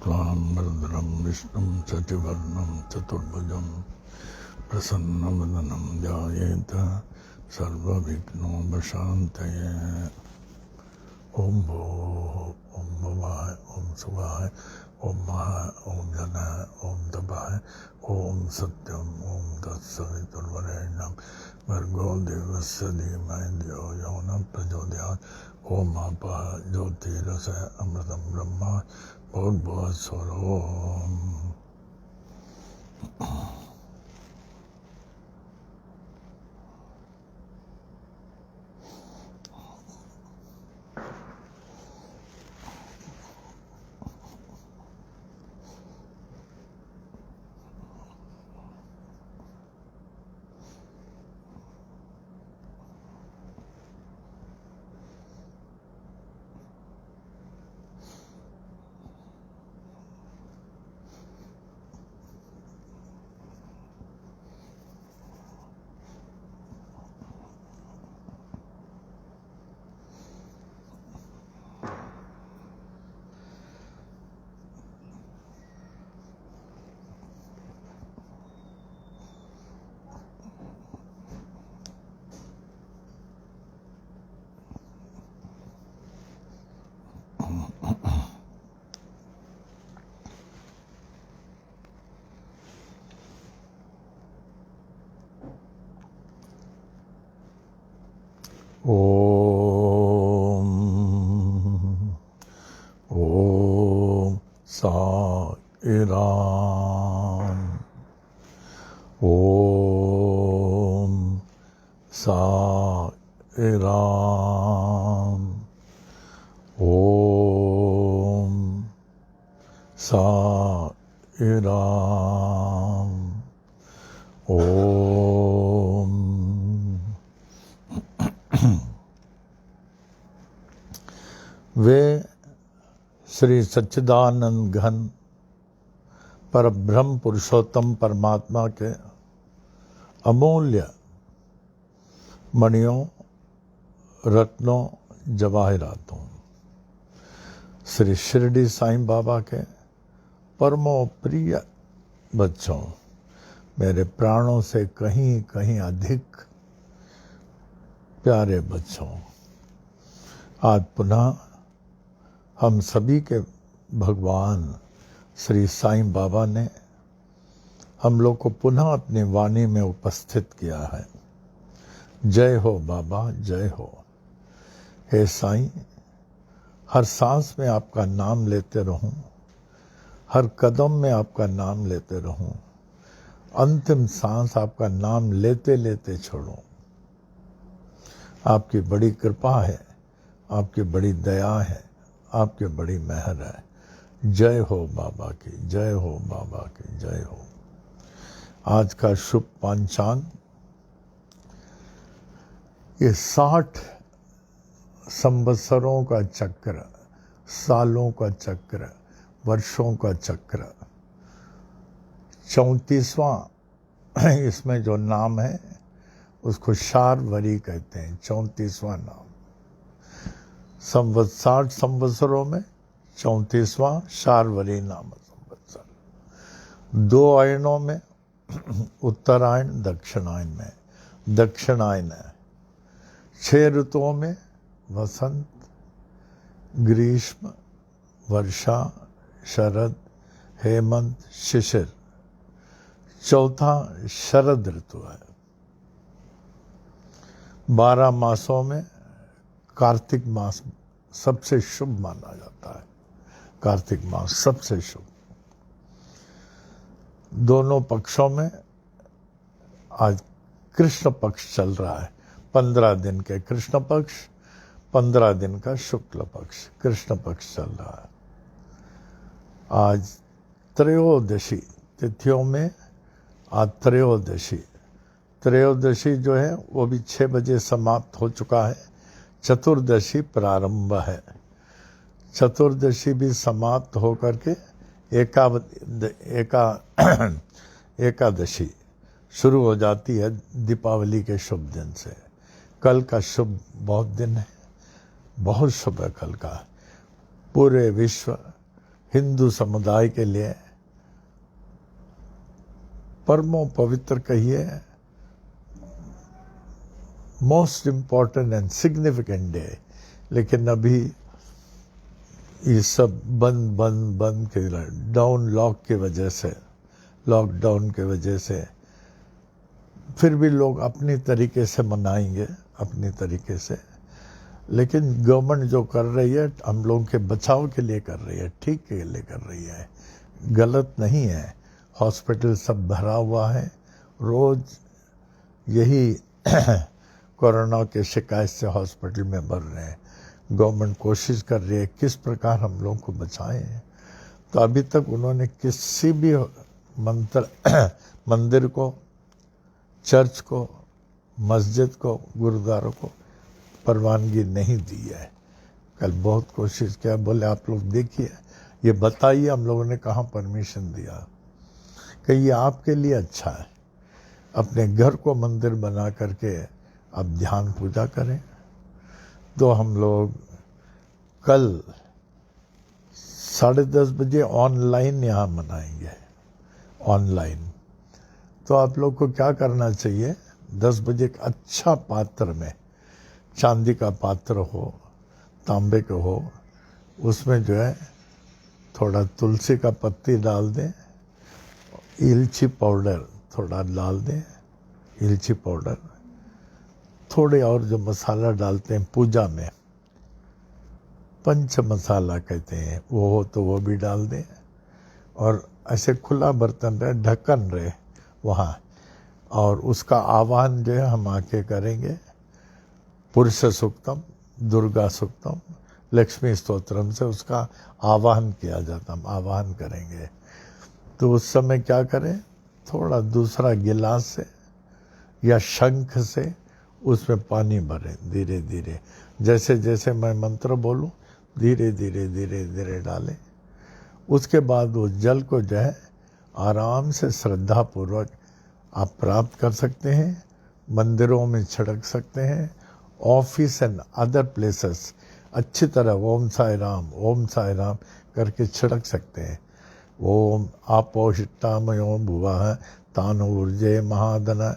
शुक्लांबरधरं विष्णुं शशिवर्णं चतुर्भुजं प्रसन्नवदनं ध्यायेत् सर्वविघ्नोपशान्तये। ओम भूः ओम भुवः ओम सुवः ओम महः ओम जनः ओम तपः ओम सत्यम ओम तत्सवितुर्वरेण्यं भर्गो देवस्य धीमहि धियो यो न प्रचोदयात्। ओम अपः ज्योतिरसः अमृतं ब्रह्म भूर्भुवः स्वरो। ओम ओम साईराम ओम साईराम ओम साईराम ओम। वे श्री सच्चिदानंद घन परब्रह्म पुरुषोत्तम परमात्मा के अमूल्य मणियों, रत्नों, जवाहिरातों, श्री शिरडी साईं बाबा के परमो प्रिय बच्चों, मेरे प्राणों से कहीं कहीं अधिक प्यारे बच्चों, आज पुनः हम सभी के भगवान श्री साईं बाबा ने हम लोग को पुनः अपनी वाणी में उपस्थित किया है। जय हो बाबा, जय हो। हे साईं, हर सांस में आपका नाम लेते रहूं, हर कदम में आपका नाम लेते रहूं, अंतिम सांस आपका नाम लेते लेते छोड़ूं। आपकी बड़ी कृपा है, आपकी बड़ी दया है, आपकी बड़ी मेहर है। जय हो बाबा की, जय हो बाबा की, जय हो। आज का शुभ पंचांग, ये 60 संवत्सरों का चक्र, सालों का चक्र, वर्षों का चक्र, 34वां इसमें जो नाम है उसको शार्वरी कहते हैं। 34वां नाम, 60 संवत्सरों में 34वां शार्वरी नाम संवत्सर। 2 आयनों में, उत्तरायण दक्षिणायन में, दक्षिणायन है। 6 ऋतुओं में, वसंत, ग्रीष्म, वर्षा, शरद, हेमंत, शिशिर। 4था शरद ऋतु है। 12 मासों में कार्तिक मास सबसे शुभ माना जाता है। कार्तिक मास सबसे शुभ। दोनों पक्षों में आज कृष्ण पक्ष चल रहा है। 15 दिन के कृष्ण पक्ष, 15 दिन का शुक्ल पक्ष, कृष्ण पक्ष चल रहा है। आज त्रयोदशी तिथियों में, आज त्रयोदशी जो है वो भी 6 बजे समाप्त हो चुका है। चतुर्दशी प्रारंभ है। चतुर्दशी भी समाप्त होकर के एकादशी शुरू हो जाती है दीपावली के शुभ दिन से। कल का शुभ बहुत दिन है, बहुत शुभ है कल का। पूरे विश्व हिंदू समुदाय के लिए परमो पवित्र कहिए, most important and significant day. लेकिन अभी ये सब बंद के लॉकडाउन के वजह से फिर भी लोग अपनी तरीके से मनाएंगे, अपनी तरीके से। लेकिन गवर्नमेंट जो कर रही है हम लोगों के बचाव के लिए कर रही है, ठीक के लिए कर रही है, गलत नहीं है। हॉस्पिटल सब भरा हुआ है, रोज यही कोरोना के शिकायत से हॉस्पिटल में भर रहे हैं। गवर्नमेंट कोशिश कर रही है किस प्रकार हम लोगों को बचाएं। तो अभी तक उन्होंने किसी भी मंदिर को, चर्च को, मस्जिद को, गुरुद्वारों को परवानगी नहीं दी है। कल बहुत कोशिश किया, बोले आप लोग देखिए, ये बताइए हम लोगों ने कहाँ परमिशन दिया, कि ये आपके लिए अच्छा है। अपने घर को मंदिर बना करके आप ध्यान पूजा करें। तो हम लोग कल 10:30 बजे ऑनलाइन यहाँ मनाएंगे, ऑनलाइन। तो आप लोग को क्या करना चाहिए, 10 बजे एक अच्छा पात्र में, चांदी का पात्र हो, तांबे का हो, उसमें जो है थोड़ा तुलसी का पत्ती डाल दें, इलायची पाउडर थोड़ा डाल दें, इलायची पाउडर, थोड़े और जो मसाला डालते हैं पूजा में, पंच मसाला कहते हैं, वो हो तो वो भी डाल दें। और ऐसे खुला बर्तन रहे, ढक्कन रहे वहाँ, और उसका आवाहन जो है हम आके करेंगे। पुरुष सूक्तम, दुर्गा सूक्तम, लक्ष्मी स्तोत्रम से उसका आवाहन किया जाता, हम आवाहन करेंगे। तो उस समय क्या करें, थोड़ा दूसरा गिलास से या शंख से उसमें पानी भरें, धीरे धीरे, जैसे जैसे मैं मंत्र बोलूं धीरे धीरे धीरे धीरे डालें। उसके बाद वो जल को जो है आराम से श्रद्धा पूर्वक आप प्राप्त कर सकते हैं, मंदिरों में छिड़क सकते हैं, ऑफिस एंड अदर प्लेसेस अच्छी तरह ओम साई राम करके छिड़क सकते हैं। ओम आपोहिष्टामयो भुवः तान ऊर्जे महादन,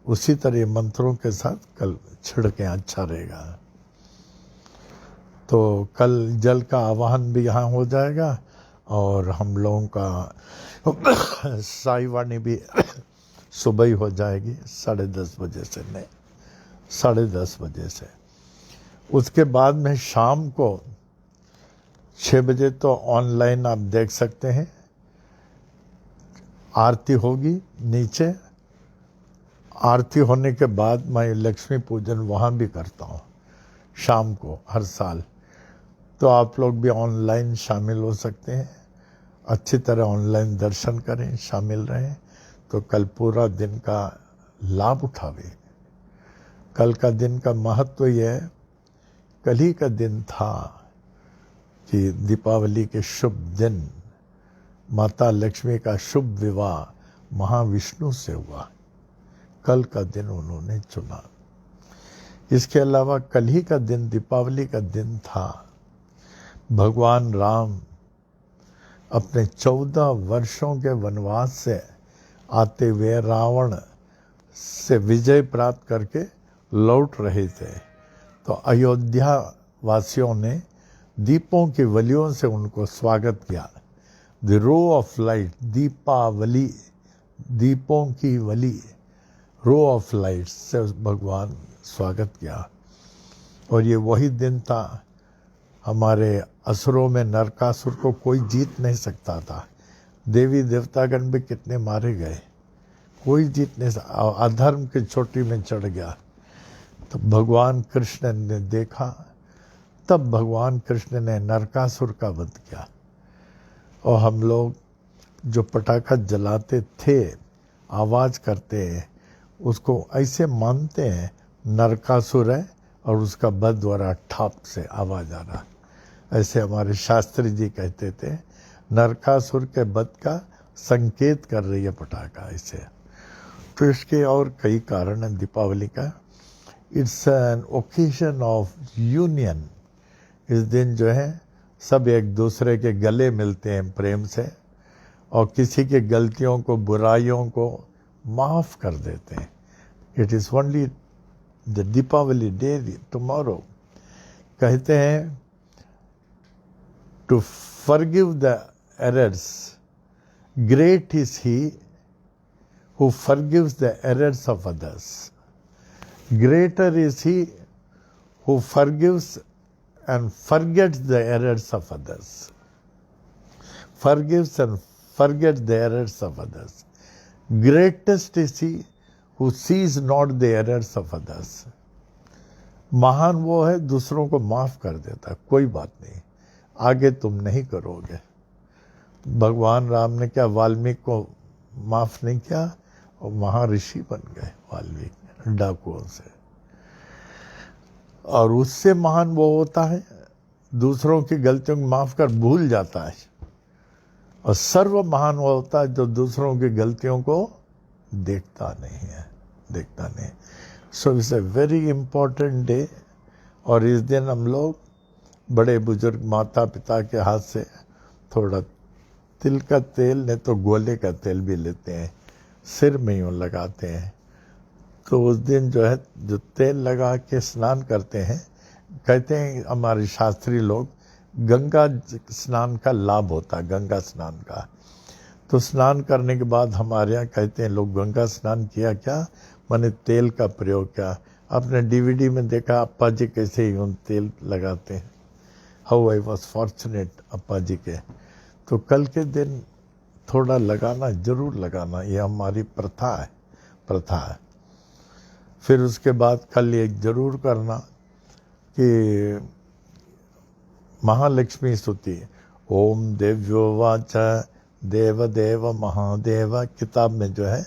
उसी तरह मंत्रों के साथ कल छिड़कें, अच्छा रहेगा। तो कल जल का आवाहन भी यहाँ हो जाएगा और हम लोगों का साई वाणी भी सुबह ही हो जाएगी, 10:30 बजे से, नहीं 10:30 बजे से। उसके बाद में शाम को 6 बजे तो ऑनलाइन आप देख सकते हैं, आरती होगी नीचे। आरती होने के बाद मैं लक्ष्मी पूजन वहाँ भी करता हूँ शाम को, हर साल। तो आप लोग भी ऑनलाइन शामिल हो सकते हैं, अच्छी तरह ऑनलाइन दर्शन करें, शामिल रहें। तो कल पूरा दिन का लाभ उठावे। कल का दिन का महत्व ये है, कल ही का दिन था कि दीपावली के शुभ दिन माता लक्ष्मी का शुभ विवाह महाविष्णु से हुआ। कल का दिन उन्होंने चुना। इसके अलावा कल ही का दिन दीपावली का दिन था, भगवान राम अपने 14 वर्षों के वनवास से आते हुए रावण से विजय प्राप्त करके लौट रहे थे। तो अयोध्या वासियों ने दीपों की वलियों से उनको स्वागत किया। The row of light, Deepavali, दीपों की वली, रो ऑफ लाइट से भगवान स्वागत किया। और ये वही दिन था, हमारे असुरों में नरकासुर को कोई जीत नहीं सकता था। देवी देवतागण भी कितने मारे गए, कोई जीत नहीं सकता, अधर्म की चोटी में चढ़ गया। तो भगवान कृष्ण ने देखा, तब भगवान कृष्ण ने नरकासुर का वध किया। और हम लोग जो पटाखा जलाते थे, आवाज करते हैं, उसको ऐसे मानते हैं नरकासुर है और उसका वध हो रहा, ठाप से आवाज आ रहा। ऐसे हमारे शास्त्री जी कहते थे, नरकासुर के वध का संकेत कर रही है पटाखा ऐसे। तो इसके और कई कारण हैं दीपावली का। It's an occasion of union. इस दिन जो है सब एक दूसरे के गले मिलते हैं प्रेम से और किसी की गलतियों को, बुराइयों को माफ कर देते हैं। It is only the Deepavali day tomorrow. कहते हैं to forgive the errors, great is he who forgives the errors of others. Greater is he who forgives and forgets the errors of others. Forgives and forgets the errors of others. Greatest is he who sees not the errors of others. महान वो है दूसरों को माफ कर देता, कोई बात नहीं, आगे तुम नहीं करोगे। भगवान राम ने क्या वाल्मीकि को माफ नहीं किया और महर्षि बन गए वाल्मीकि डाकुओं से। और उससे महान वो होता है दूसरों की गलतियों को माफ कर भूल जाता है, और सर्व महान वो होता है जो दूसरों की गलतियों को देखता नहीं। So it's a very important day. और इस दिन हम लोग बड़े बुजुर्ग माता पिता के हाथ से थोड़ा तिल का तेल नहीं तो गोले का तेल भी लेते हैं, सिर में यूँ लगाते हैं। तो उस दिन जो है जो तेल लगा के स्नान करते हैं, कहते हैं हमारे शास्त्री लोग गंगा स्नान का लाभ होता है, गंगा स्नान का। तो स्नान करने के बाद हमारे यहाँ कहते हैं लोग गंगा स्नान किया क्या, मैंने तेल का प्रयोग किया। आपने डीवीडी में देखा अप्पा जी कैसे यूँ तेल लगाते हैं। How I was fortunate Appa ji के। तो कल के दिन थोड़ा लगाना, जरूर लगाना, ये हमारी प्रथा है। फिर उसके बाद कल ये जरूर करना कि महालक्ष्मी स्तुति, ओम देव्यो वाच देव देव महादेव, किताब में जो है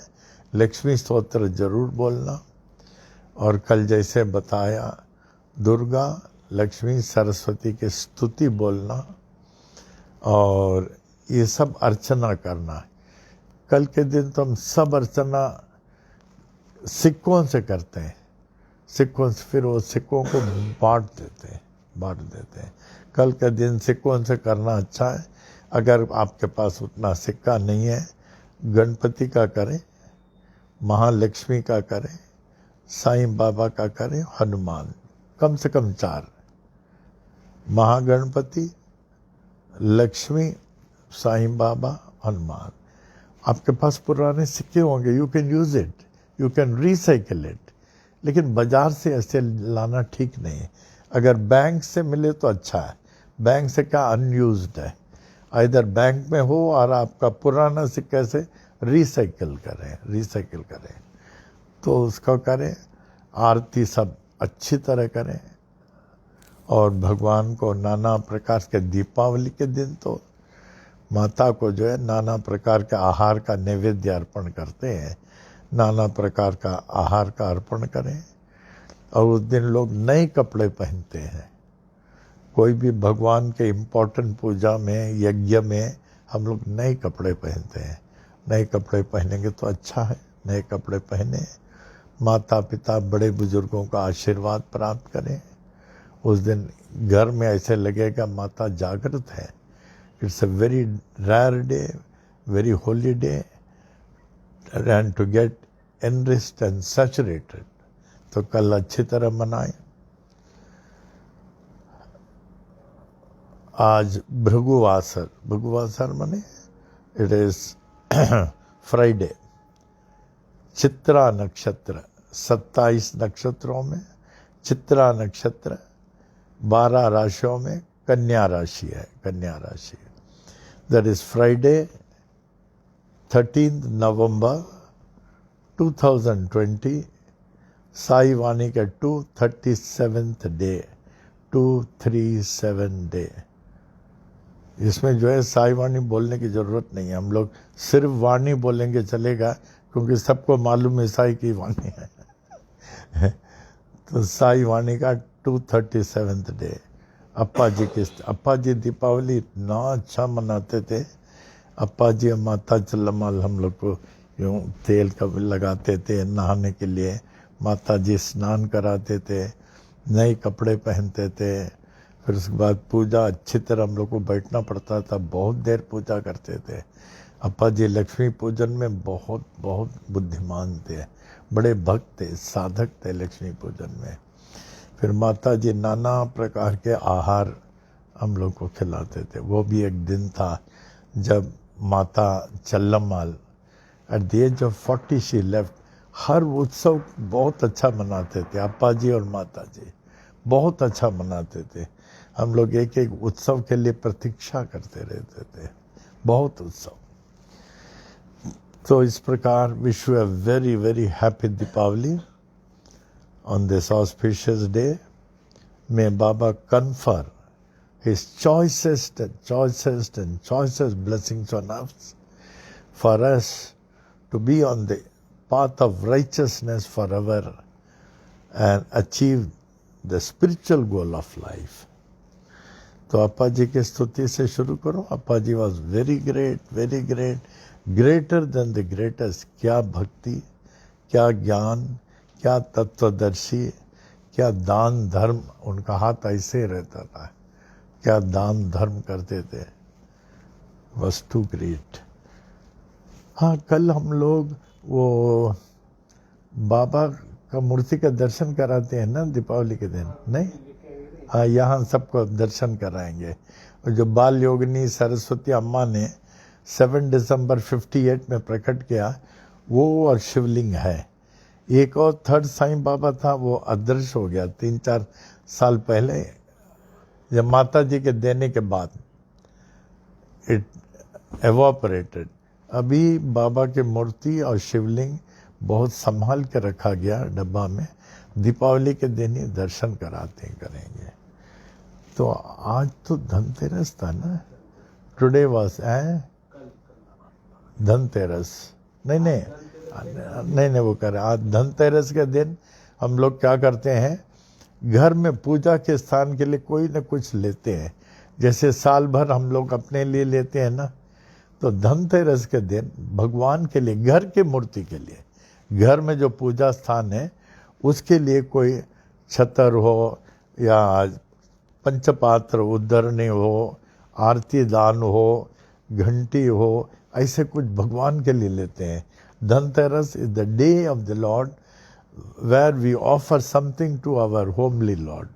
लक्ष्मी स्तोत्र जरूर बोलना। और कल जैसे बताया दुर्गा लक्ष्मी सरस्वती की स्तुति बोलना, और ये सब अर्चना करना है। कल के दिन तो हम सब अर्चना सिक्कों से करते हैं, सिक्कों से, फिर वो सिक्कों को बांट देते हैं। कल के दिन सिक्कों से करना अच्छा है। अगर आपके पास उतना सिक्का नहीं है, गणपति का करें, महालक्ष्मी का करें, साईं बाबा का करें, हनुमान, कम से कम 4, महागणपति, लक्ष्मी, साईं बाबा, हनुमान। आपके पास पुराने सिक्के होंगे, you can use it, you can recycle it, लेकिन बाजार से ऐसे लाना ठीक नहीं है। अगर बैंक से मिले तो अच्छा है, बैंक से क्या अनयूज्ड है, इधर बैंक में हो और आपका पुराना सिक्के से रिसाइकिल करें तो उसका करें। आरती सब अच्छी तरह करें, और भगवान को नाना प्रकार के, दीपावली के दिन तो माता को जो है नाना प्रकार के आहार का नैवेद्य अर्पण करते हैं, नाना प्रकार का आहार का अर्पण करें। और उस दिन लोग नए कपड़े पहनते हैं। कोई भी भगवान के इम्पोर्टेंट पूजा में, यज्ञ में हम लोग नए कपड़े पहनते हैं। नए कपड़े पहनेंगे तो अच्छा है, नए कपड़े पहने, माता पिता बड़े बुजुर्गों का आशीर्वाद प्राप्त करें। उस दिन घर में ऐसे लगेगा माता जागृत है। It's a very rare day, very holy day, and to get enriched and saturated. तो कल अच्छी तरह मनाएं। आज भृगुवासर माने इट इज फ्राइडे। चित्रा नक्षत्र, 27 नक्षत्रों में चित्रा नक्षत्र, 12 राशियों में कन्या राशि है, कन्या राशि। दैट इज फ्राइडे 13 नवंबर 2020, साई वाणी का 237th डे, 237 डे। इसमें जो है साई वाणी बोलने की जरूरत नहीं है, हम लोग सिर्फ वाणी बोलेंगे चलेगा, क्योंकि सबको मालूम है साई की वाणी है। तो साई वाणी का 237th डे। अप्पा जी दीपावली इतना अच्छा मनाते थे। अप्पा जी और माता चल्लम्माल हम लोग को यूँ तेल का लगाते थे नहाने के लिए, माता जी स्नान कराते थे, नए कपड़े पहनते थे, फिर उसके बाद पूजा अच्छी तरह हम लोग को बैठना पड़ता था, बहुत देर पूजा करते थे। अप्पा जी लक्ष्मी पूजन में बहुत बहुत बुद्धिमान थे, बड़े भक्त थे, साधक थे लक्ष्मी पूजन में। फिर माता जी नाना प्रकार के आहार हम लोग को खिलाते थे। वो भी एक दिन था जब माता Challammal at the age of 40 she left. हर उत्सव बहुत अच्छा मनाते थे अप्पा जी और माता जी, बहुत अच्छा मनाते थे। हम लोग एक एक उत्सव के लिए प्रतीक्षा करते रहते थे, बहुत उत्सव। तो इस प्रकार wish you a very very happy Deepavali on this auspicious day. May Baba confer his choicest blessings on us, for us to be on the path of righteousness forever and achieve the spiritual goal of life. तो अप्पा जी की स्तुति से शुरू करो। Appa ji was very great, greater than the greatest. क्या भक्ति, क्या ज्ञान, क्या तत्वदर्शी, क्या दान धर्म। उनका हाथ ऐसे रहता था, क्या दान धर्म करते थे, वॉज टू ग्रेट। हाँ, कल हम लोग वो बाबा का मूर्ति का दर्शन कराते हैं ना दीपावली के दिन, नहीं? हाँ, यहाँ सबको दर्शन कराएंगे। और जो बाल योगिनी सरस्वती अम्मा ने 7 दिसंबर 58 में प्रकट किया, वो और शिवलिंग है। एक और थर्ड साईं बाबा था, वो अदृश्य हो गया 3-4 साल पहले, जब माता जी के देने के बाद इट एवोपरेटेड। अभी बाबा की मूर्ति और शिवलिंग बहुत संभाल के रखा गया डब्बा में। दीपावली के दिन ही दर्शन करेंगे। तो आज तो धनतेरस था ना, टुडे वाज धनतेरस। नहीं वो कर आज धनतेरस के दिन हम लोग क्या करते हैं, घर में पूजा के स्थान के लिए कोई न कुछ लेते हैं। जैसे साल भर हम लोग अपने लिए लेते हैं ना, तो धनतेरस के दिन भगवान के लिए, घर की मूर्ति के लिए, घर में जो पूजा स्थान है उसके लिए कोई छतर हो या पंचपात्र उद्धरणी हो, आरती दान हो, घंटी हो, ऐसे कुछ भगवान के लिए लेते हैं। Dhanteras is the day of the Lord where we offer something to our homely Lord.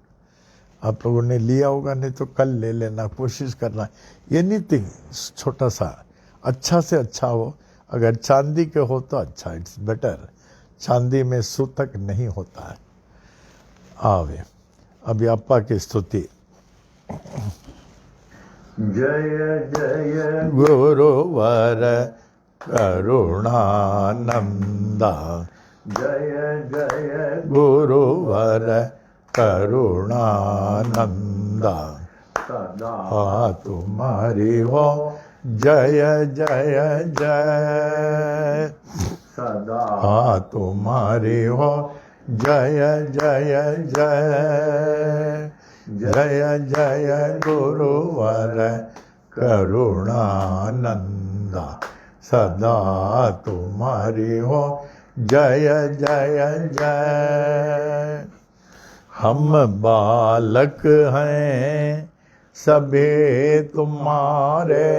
आप लोगों ने लिया होगा, नहीं तो कल ले लेना, कोशिश करना। एनीथिंग छोटा सा, अच्छा से अच्छा हो। अगर चांदी के हो तो अच्छा, इट्स बेटर। चांदी में सूतक नहीं होता है। आवे अभी अप्पा की स्तुति। जय जय गुरुवर करुणानंदा, जय जय गुरुवर करुणानंदा, सदा तुम्हारी हो जय जय जय, सदा तुम्हारी हो जय जय जय, जय जय गुरुवर करुणानंदा, सदा तुम्हारी हो जय जय जय। हम बालक हैं सभी तुम्हारे,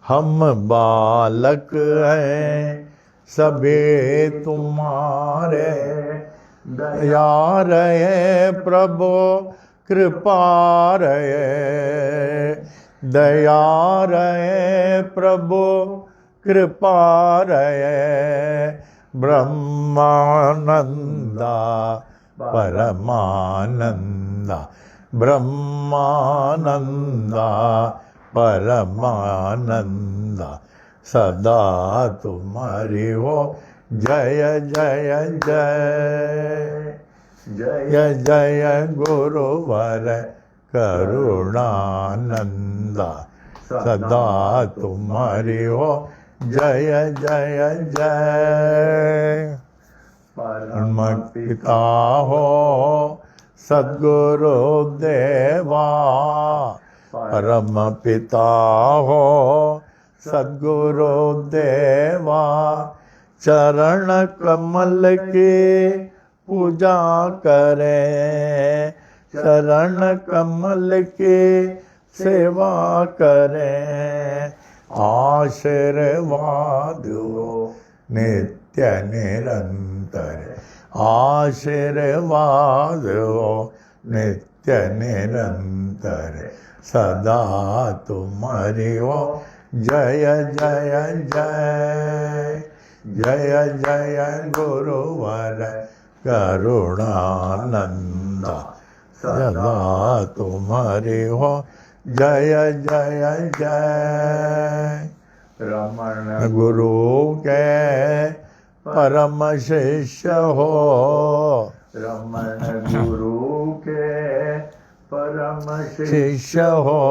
हम बालक हैं सभी तुम्हारे, दया रहे प्रभु कृपा रहे, दया रहे प्रभु कृपा रहे। ब्रह्मानंदा परमानंदा, ब्रह्मानंदा परमानंदा, सदा तुम्हारी हो जय जय जय, जय जय गुरुवर करुणानंदा, सदा तुम्हारी हो जय जय जय। परम पिता हो सद्गुरु देवा, परम पिता हो सद्गुरु देवा, चरण कमल की पूजा करें, चरण कमल के सेवा करें, आशीर्वाद हो नित्य निरंतर, आशीर्वाद हो नित्य निरंतर, सदा तुम्हारी हो जय जय जय, जय जय गुरुवर करुणानंद, सदा तुम्हारी हो जय जय जय। रमण गुरु के परम शिष्य हो, रमण गुरु के परम शिष्य हो,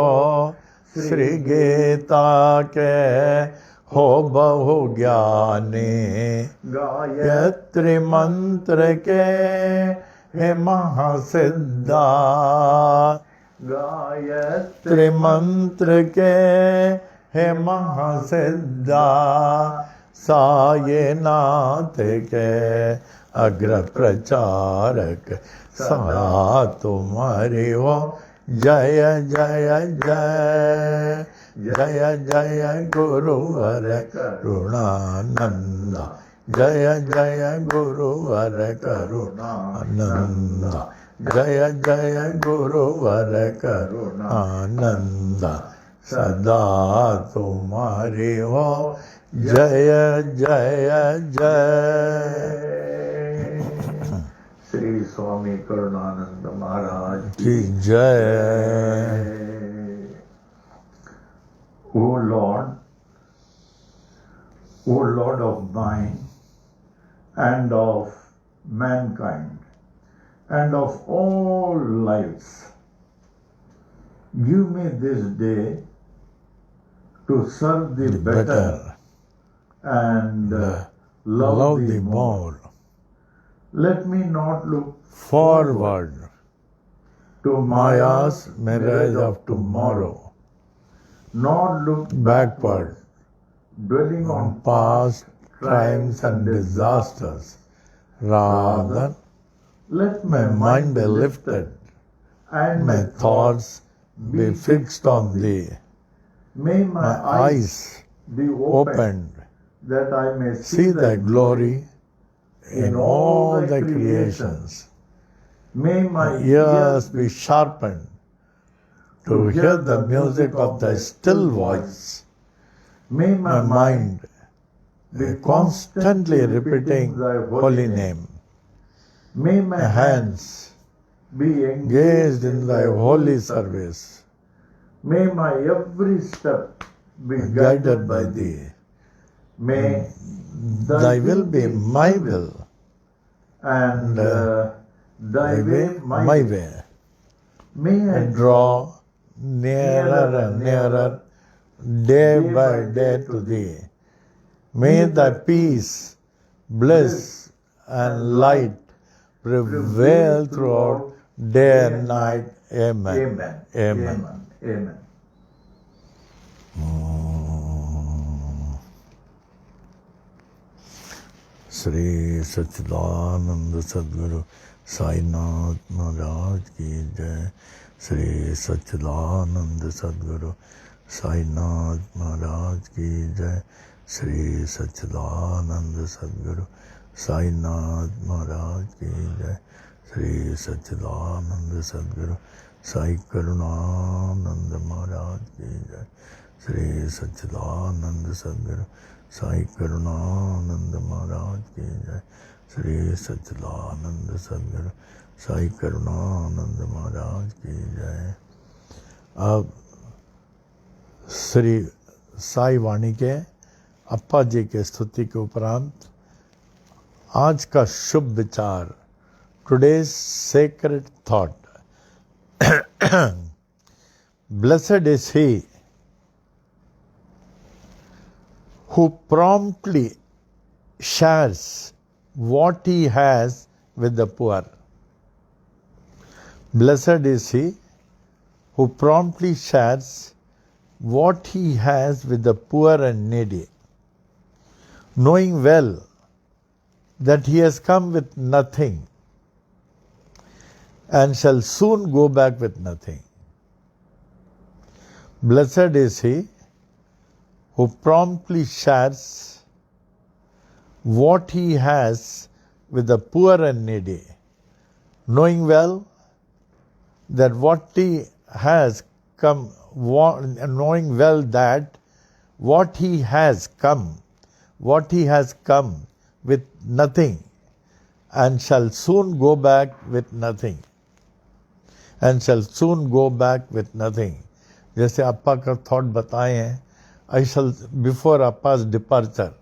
श्री गीता के हो बहु ज्ञानी, गायत्री मंत्र के हे महासिद्धा, गायत्री मंत्र के हे महासिद्धा, साईनाथ के अग्र प्रचारक, सदा तुम्हारी हो जय जय जय, जय जय गुरुवर करुणानंद, जय जय गुरुवर करुणानंद, जय जय गुरुवर करुणानंद, सदा तुम्हारी हो जय जय जय। श्री स्वामी करुणानंद महाराज की जय। O Lord of mine and of mankind and of all lives, give me this day to serve thee better and love thee more. Let me not look forward to Maya's mirage of tomorrow, nor look backward, dwelling on past crimes and disasters. Rather, let my mind be lifted and my thoughts be fixed on thee. May my eyes be opened that I may see thy glory in all thy creations. May my ears be sharpened to hear the music of thy still voice. May my mind be constantly repeating thy holy name. May my hands be engaged in thy holy service. May my every step be guided by thee. May thy will be my will, and thy way my way. May I draw nearer and nearer day by day to thee. May thy peace, bliss and light prevail throughout day and night. Amen. Amen. Amen. Amen. Shri सच्चिदानंद सद्गुरु साईनाथ महाराज की जय। श्री सच्चिदानंद सद्गुरु साईनाथ महाराज की जय। श्री सच्चिदानंद सद्गुरु साईनाथ महाराज की जय। श्री सच्चिदानंद सद्गुरु साई करुणानंद महाराज की जय। श्री सच्चिदानंद सद्गुरु साई करुणानंद महाराज की जय। श्री सच्चिदानंद सद्गुरु साई करुणानंद महाराज की जय। अब श्री साई वाणी के अप्पा जी के स्तुति के उपरांत आज का शुभ विचार, today's sacred thought. Blessed is he who promptly shares what he has with the poor. Blessed is he who promptly shares what he has with the poor and needy, knowing well that he has come with nothing and shall soon go back with nothing. Blessed is he who promptly shares what he has with the poor and needy, knowing well that what he has come, knowing well that what he has come with nothing, and shall soon go back with nothing. And shall soon go back with nothing. जैसे अप्पा का thought बताए हैं, I shall, before Appa's departure,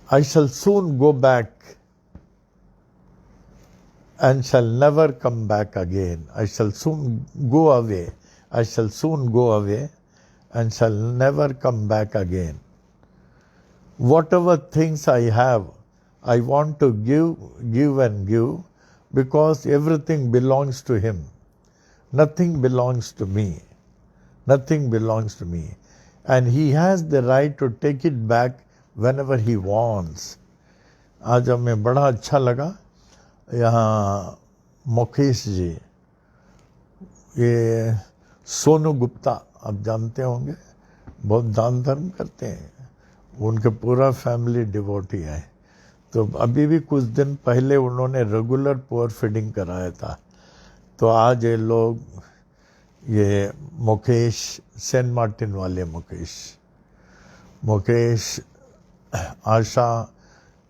I shall soon go back and shall never come back again. I shall soon go away. I shall soon go away and shall never come back again. Whatever things I have, I want to give and give, because everything belongs to him. Nothing belongs to me. Nothing belongs to me. And he has the right to take it back whenever he wants. आज हमें बड़ा अच्छा लगा, यहाँ मुकेश जी, ये सोनू गुप्ता आप जानते होंगे, बहुत दान धर्म करते हैं, उनके पूरा फैमिली डिवोटी है। तो अभी भी कुछ दिन पहले उन्होंने रेगुलर पुअर फीडिंग कराया था। तो आज ये लोग, ये मुकेश, सेंट मार्टिन वाले मुकेश, आशा,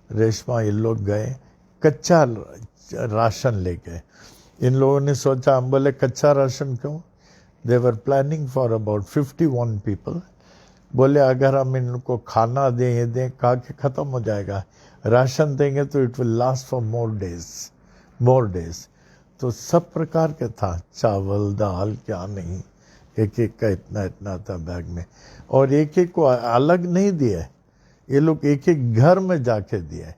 रेशमा, ये लोग गए कच्चा राशन लेके। इन लोगों ने सोचा, हम बोले कच्चा राशन क्यों? They were planning for about 51 people. बोले अगर हम इनको खाना दें, ये दें, खा के ख़त्म हो जाएगा, राशन देंगे तो it will last for more days. तो सब प्रकार के था, चावल, दाल, क्या नहीं, एक एक का इतना इतना था बैग में। और एक एक को अलग नहीं दिए, ये लोग एक एक घर में जाके दिए।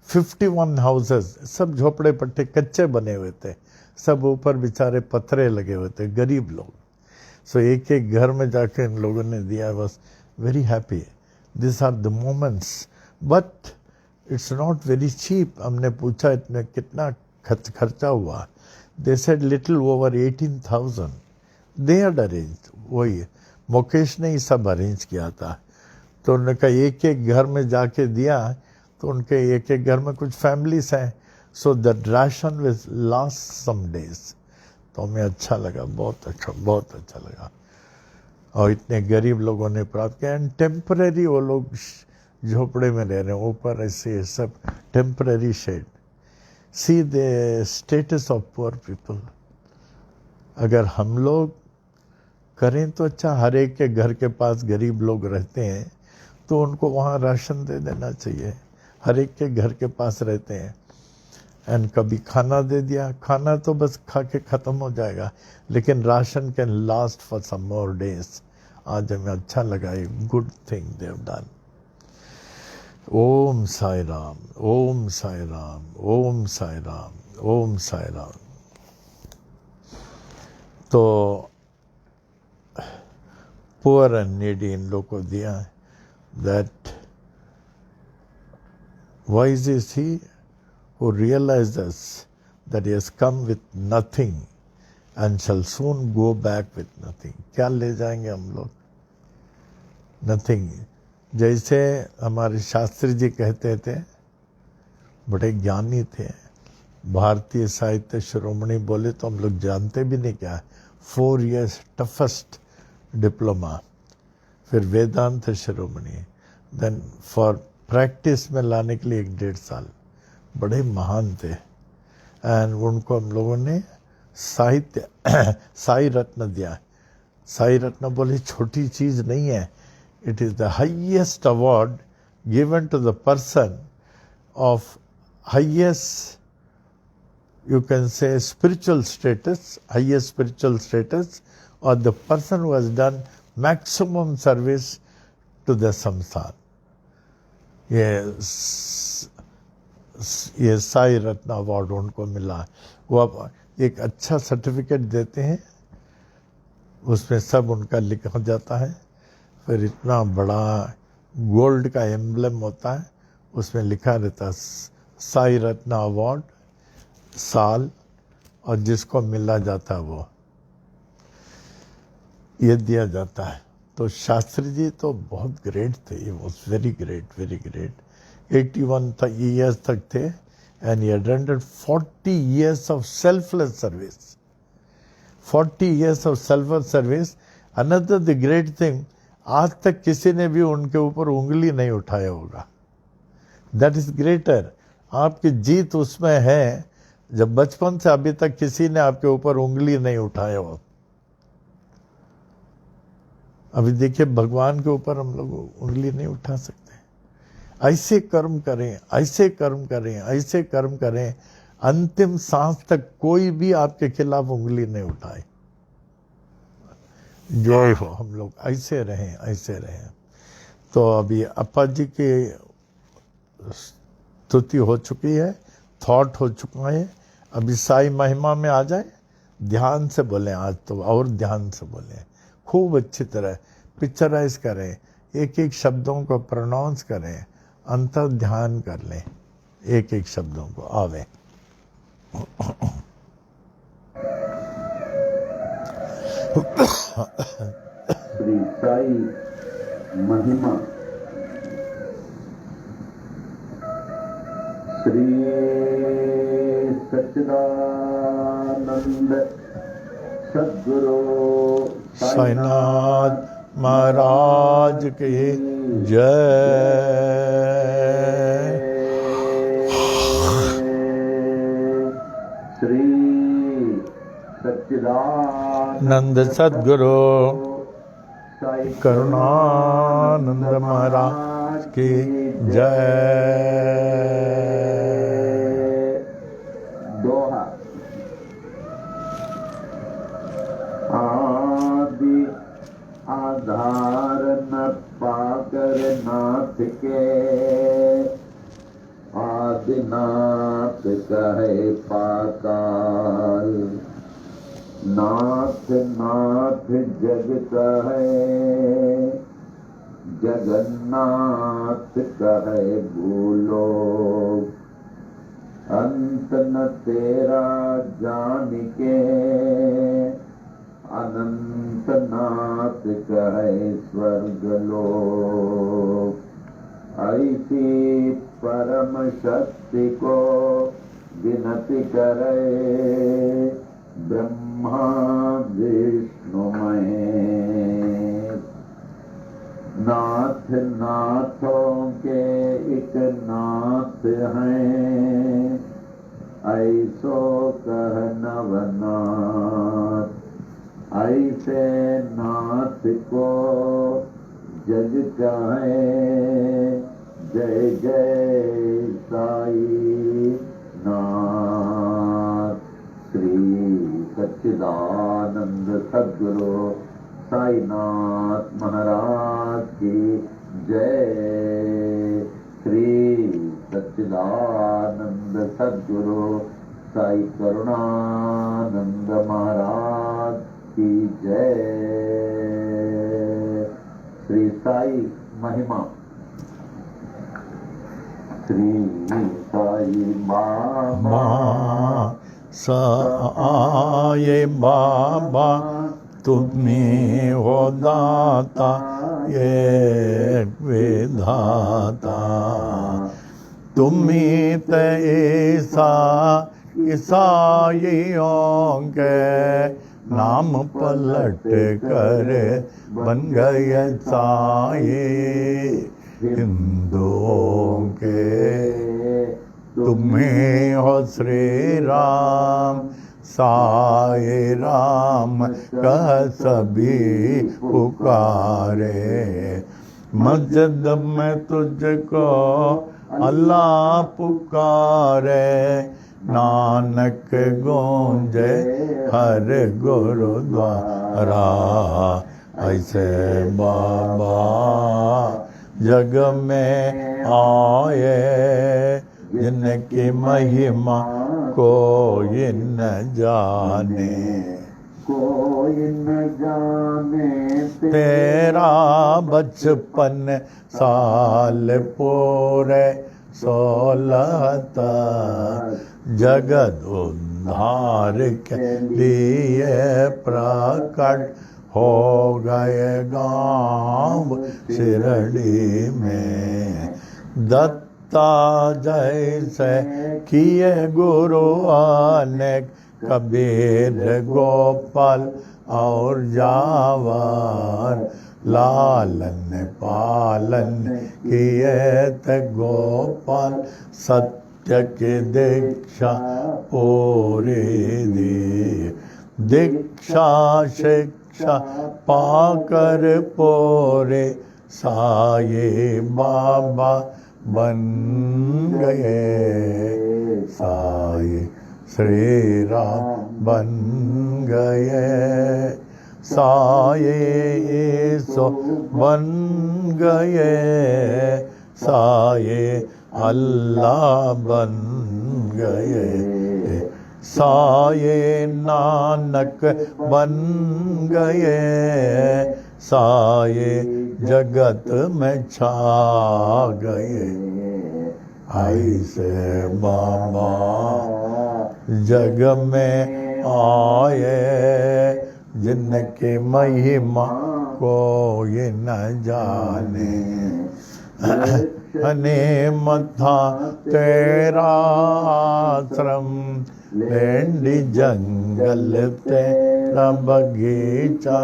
51 हाउसेस, सब झोपड़े पट्टे कच्चे बने हुए थे, सब ऊपर बेचारे पत्थरे लगे हुए थे, गरीब लोग। सो एक एक घर में जाके इन लोगों ने दिया। बस very happy. This are the moments, but it's not very cheap. हमने पूछा इतने कितना खर्चा हुआ? They said little over 18,000 they had arranged. वही मुकेश ने ही सब अरेंज किया था। तो उन्होंने कहा एक एक घर में जाके दिया, तो उनके एक एक घर में कुछ फैमिलीज हैं, so that ration will last some days. तो हमें अच्छा लगा, बहुत अच्छा लगा। और इतने गरीब लोगों ने प्राप्त किया। एंड टेम्परेरी वो लोग झोपड़े में रह रहे हैं, ऊपर ऐसे सब temporary shed. See the status of poor people. अगर हम लोग करें तो अच्छा, हर एक के घर के पास गरीब लोग रहते हैं तो उनको वहाँ राशन दे देना चाहिए। हर एक के घर के पास रहते हैं, एंड कभी खाना दे दिया, खाना तो बस खा के ख़त्म हो जाएगा, लेकिन राशन can last for some more days. आज हमें अच्छा लगा, ये good thing they have done. Om Sai Ram, Om Sai Ram, Om Sai Ram, Om Sai Ram. तो पुअर एंड नीडी इन लोग को दिया। That wise is he who realizes that he has come with nothing and shall soon go back with nothing. क्या ले जाएंगे हम लोग? Nothing. जैसे हमारे शास्त्री जी कहते थे, बड़े ज्ञानी थे, भारतीय साहित्य शिरोमणि बोले तो हम लोग जानते भी नहीं क्या है। 4 years टफेस्ट डिप्लोमा, फिर वेदांत शिरोमणि, देन फॉर प्रैक्टिस में लाने के लिए 1.5 साल। बड़े महान थे। एंड उनको हम लोगों ने साहित्य साई रत्न दिया। साई रत्न बोले छोटी चीज़ नहीं है, it is the highest award given to the person of highest, you can say, spiritual status, highest spiritual status, or the person who has done maximum service to the samsara. ये साई रत्न अवार्ड उनको मिला। वो अब एक अच्छा certificate देते हैं, उसमें सब उनका लिखा जाता है, फिर इतना बड़ा गोल्ड का एम्ब्लेम होता है, उसमें लिखा रहता है साई रत्न अवार्ड, साल, और जिसको मिला जाता है वो ये दिया जाता है। तो शास्त्री जी तो बहुत ग्रेट थे, he was very great, very great. 81 years तक थे and he rendered 40 years of selfless service. 40 years of selfless service. Another the great thing, आज तक किसी ने भी उनके ऊपर उंगली नहीं उठाया होगा। That is greater. आपकी जीत उसमें है जब बचपन से अभी तक किसी ने आपके ऊपर उंगली नहीं उठाया हो। अभी देखिए भगवान के ऊपर हम लोग उंगली नहीं उठा सकते। ऐसे कर्म करें, ऐसे कर्म करें, ऐसे कर्म करें, अंतिम सांस तक कोई भी आपके खिलाफ उंगली नहीं उठाए। जय हो, हम लोग ऐसे रहें, ऐसे रहें। तो अभी अप्पा जी की स्तुति हो चुकी है, थॉट हो चुका है। अभी साई महिमा में आ जाए, ध्यान से बोलें आज तो, और ध्यान से बोलें, खूब अच्छी तरह पिक्चराइज करें, एक एक शब्दों को प्रोनाउंस करें, अंतर ध्यान कर लें, एक एक शब्दों को आवे। श्री साई महिमा। श्री सच्चिदानंद सद्गुरु साईनाथ महाराज की जय। श्री सच्चिदानंद नंद सद्गुरु करुणानंद महाराज की जय। दोहा। आदि आधार न पाकर नाथ के, आदिनाथ कहे पाताल। नाथ नाथ जग कहे, जगन्नाथ कहे भूलो। अंत न तेरा जान के, अनंत नाथ कहे स्वर्ग लोक। ऐसी परम शक्ति को विनती करे, ब्रह्मा विष्णु महेश। नाथ नाथों के एक नाथ हैं, ऐसो कह नवनाथ। ऐसे नाथ को जग चाहे, जय जय साई नाथ। श्री सच्चिदानंद सद्गुरु साईनाथ महाराज की जय। श्री सच्चिदानंद सद्गुरु साई करुणानंद महाराज की जय। श्री साई महिमा। श्री साई बाबा साई बाबा, तुम्हें हो दाता ये विधाता। तुम्ही ते ऐसा ईसाइयों के नाम पलट कर बन गए साए हिंदुओं के। तुम्हें हो श्री राम, साई राम कह सभी पुकारे। मस्जिद में तुझको अल्लाह पुकारे, नानक गूंजे हर गुरुद्वारा। ऐसे बाबा जग में आए, जिनकी महिमा कोई न जाने। कोई न जाने तेरा बचपन साल पूरे 16 तक जगत उद्धार के लिए प्रकट हो गए गांव शिरडी में। दत्ता जैसे किए गुरु अनेक, कबीर गोपाल और जावर, लालन पालन किए थे गोपाल, सत्य की दीक्षा पूरी दी। दीक्षा शिक्षा पाकर पूरे साईं बाबा बन गए, साईं श्री राम बन गए, साईं सो बन गए, साईं अल्लाह बन गए, साईं नानक बन गए, साईं जगत में छा गए। ऐसे बाबा जग में आए, जिनकी महिमा कोई न जाने। अनेमथा तेरा आश्रम, लेंडी जंगल तेरा बगीचा,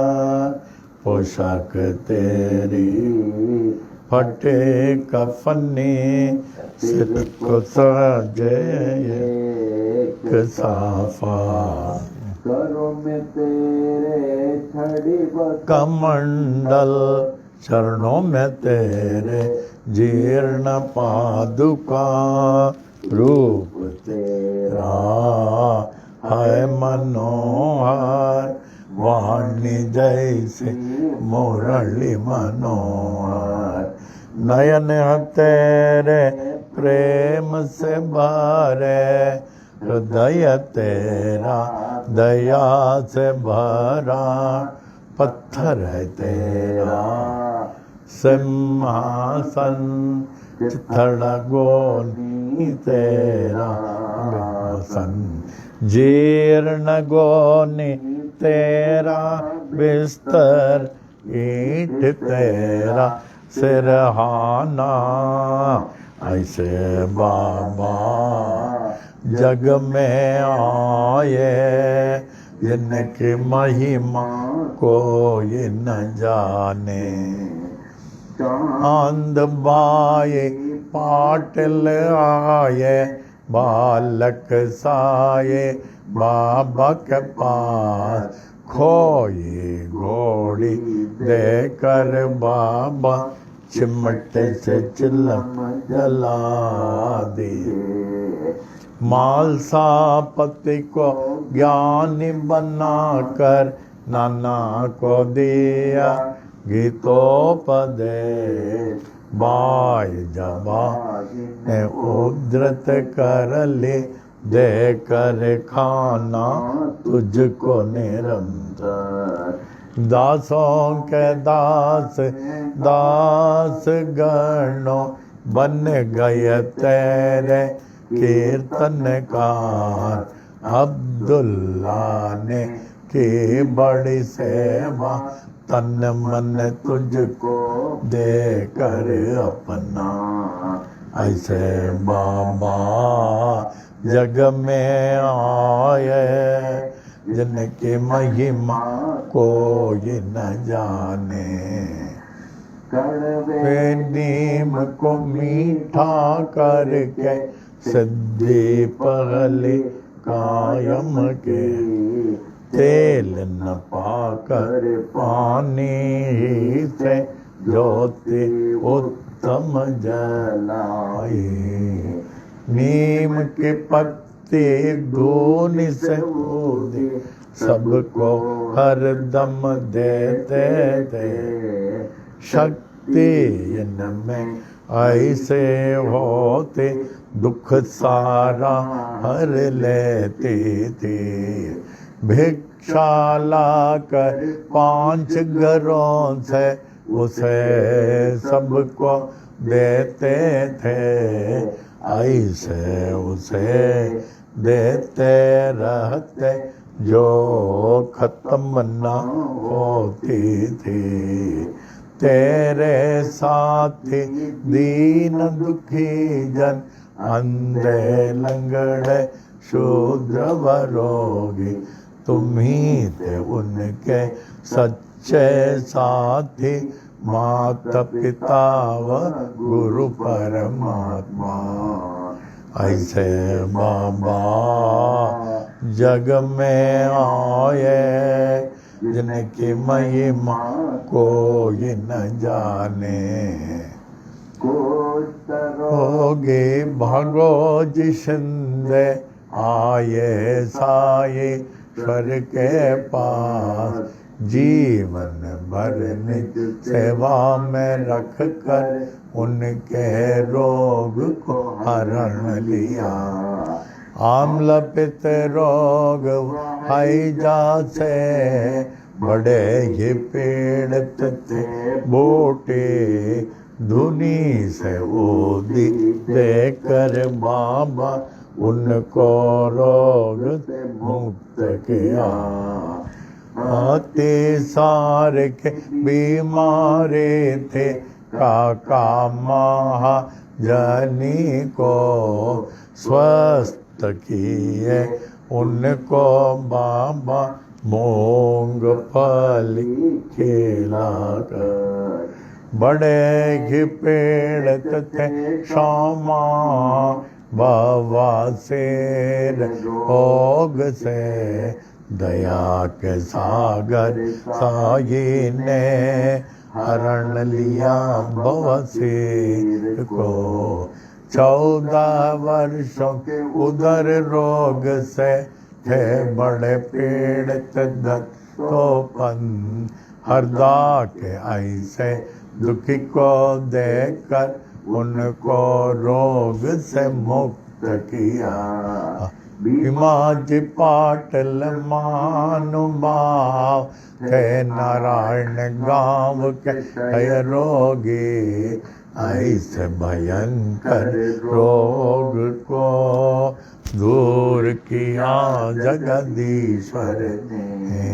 पोशाक तेरी फटे कफनी, सिर को सजे एक साफा, करो में तेरे छड़ी कमंडल, चरणों में तेरे जीर्ण पादुका, रूप तेरा है मनोहर, वाणी जैसे मुरली मनोहर, नयन तेरे प्रेम से भरे, हृदय तेरा दया से भरा, पत्थर है तेरा सिंहासन, चिथड़ा गोनी तेरा आसन, जीर्ण गोनी तेरा बिस्तर, ईंट तेरा सिरहाना। ऐसे बाबा जग में आए, जिनकी महिमा कोई न जाने। चांद बाए पाटिल आए, बालक साये बाबा के पास, खोई घोड़ी देकर बाबा चिमटे से चिलम जला दिए। मालसापति को ज्ञानी बनाकर, नाना को दिया गीतोपदेश, बाई जबा ने उद्धृत कर ले, देकर खाना तुझको निरंतर। दासों के दास दास गणों, बन गए तेरे कीर्तनकार। अब्दुल्ला ने की बड़ी सेवा, तन मन तुझको देकर अपना। ऐसे बाबा जग में आए, जिनकी महिमा कोई न जाने। कड़वे नीम को मीठा करके, सिद्धि पहले कायम के, तेल न पाकर पानी ही से, ज्योति उत्तम जलाई। नीम के पत्ते धूनि से ऊदी, सबको हर दम देते थे। शक्ति इनमें ऐसे होते, दुख सारा हर लेती थी। भिक्षा लाकर 5 घरों से, उसे सबको देते थे। ऐसे उसे देते रहते जो खत्म न होती थी। तेरे साथी दीन दुखी जन, अंधे लंगड़े शूद्र व रोगी, तुम ही थे उनके सच्चे साथी, माता पिता व गुरु परमात्मा। ऐसे बाबा जग में आए, जिनकी महिमा कोई न जाने। होगे भागो जिसंदे, आए साई ईश्वर के पास, जीवन भर निज सेवा में रख कर, उनके रोग को हरण लिया। आम्ल पित्त रोग हैजा से, बड़े ही पीड़ित थे बूटे, धुनी से ऊदी देकर बाबा, उनको रोग से मुक्त किया। आते सारे के बीमारे थे, काका महाजनी को स्वस्थ किए, उनको बाबा मूंगफली खिलाकर। बड़े ही पीड़ित थे क्षमा बवासीर रोग से, दया के सागर साई ने हरण लिया बवासीर को। 14 वर्षों के उदर रोग से थे बड़े पीड़ित दत्तोपन, हरदा के ऐसे दुखी को देखकर, उनको रोग से मुक्त किया। भीमाजी पाटिल महानुभाव थे, नारायण गांव के क्षय रोगी, ऐसे भयंकर रोग को दूर किया जगदीश्वर ने।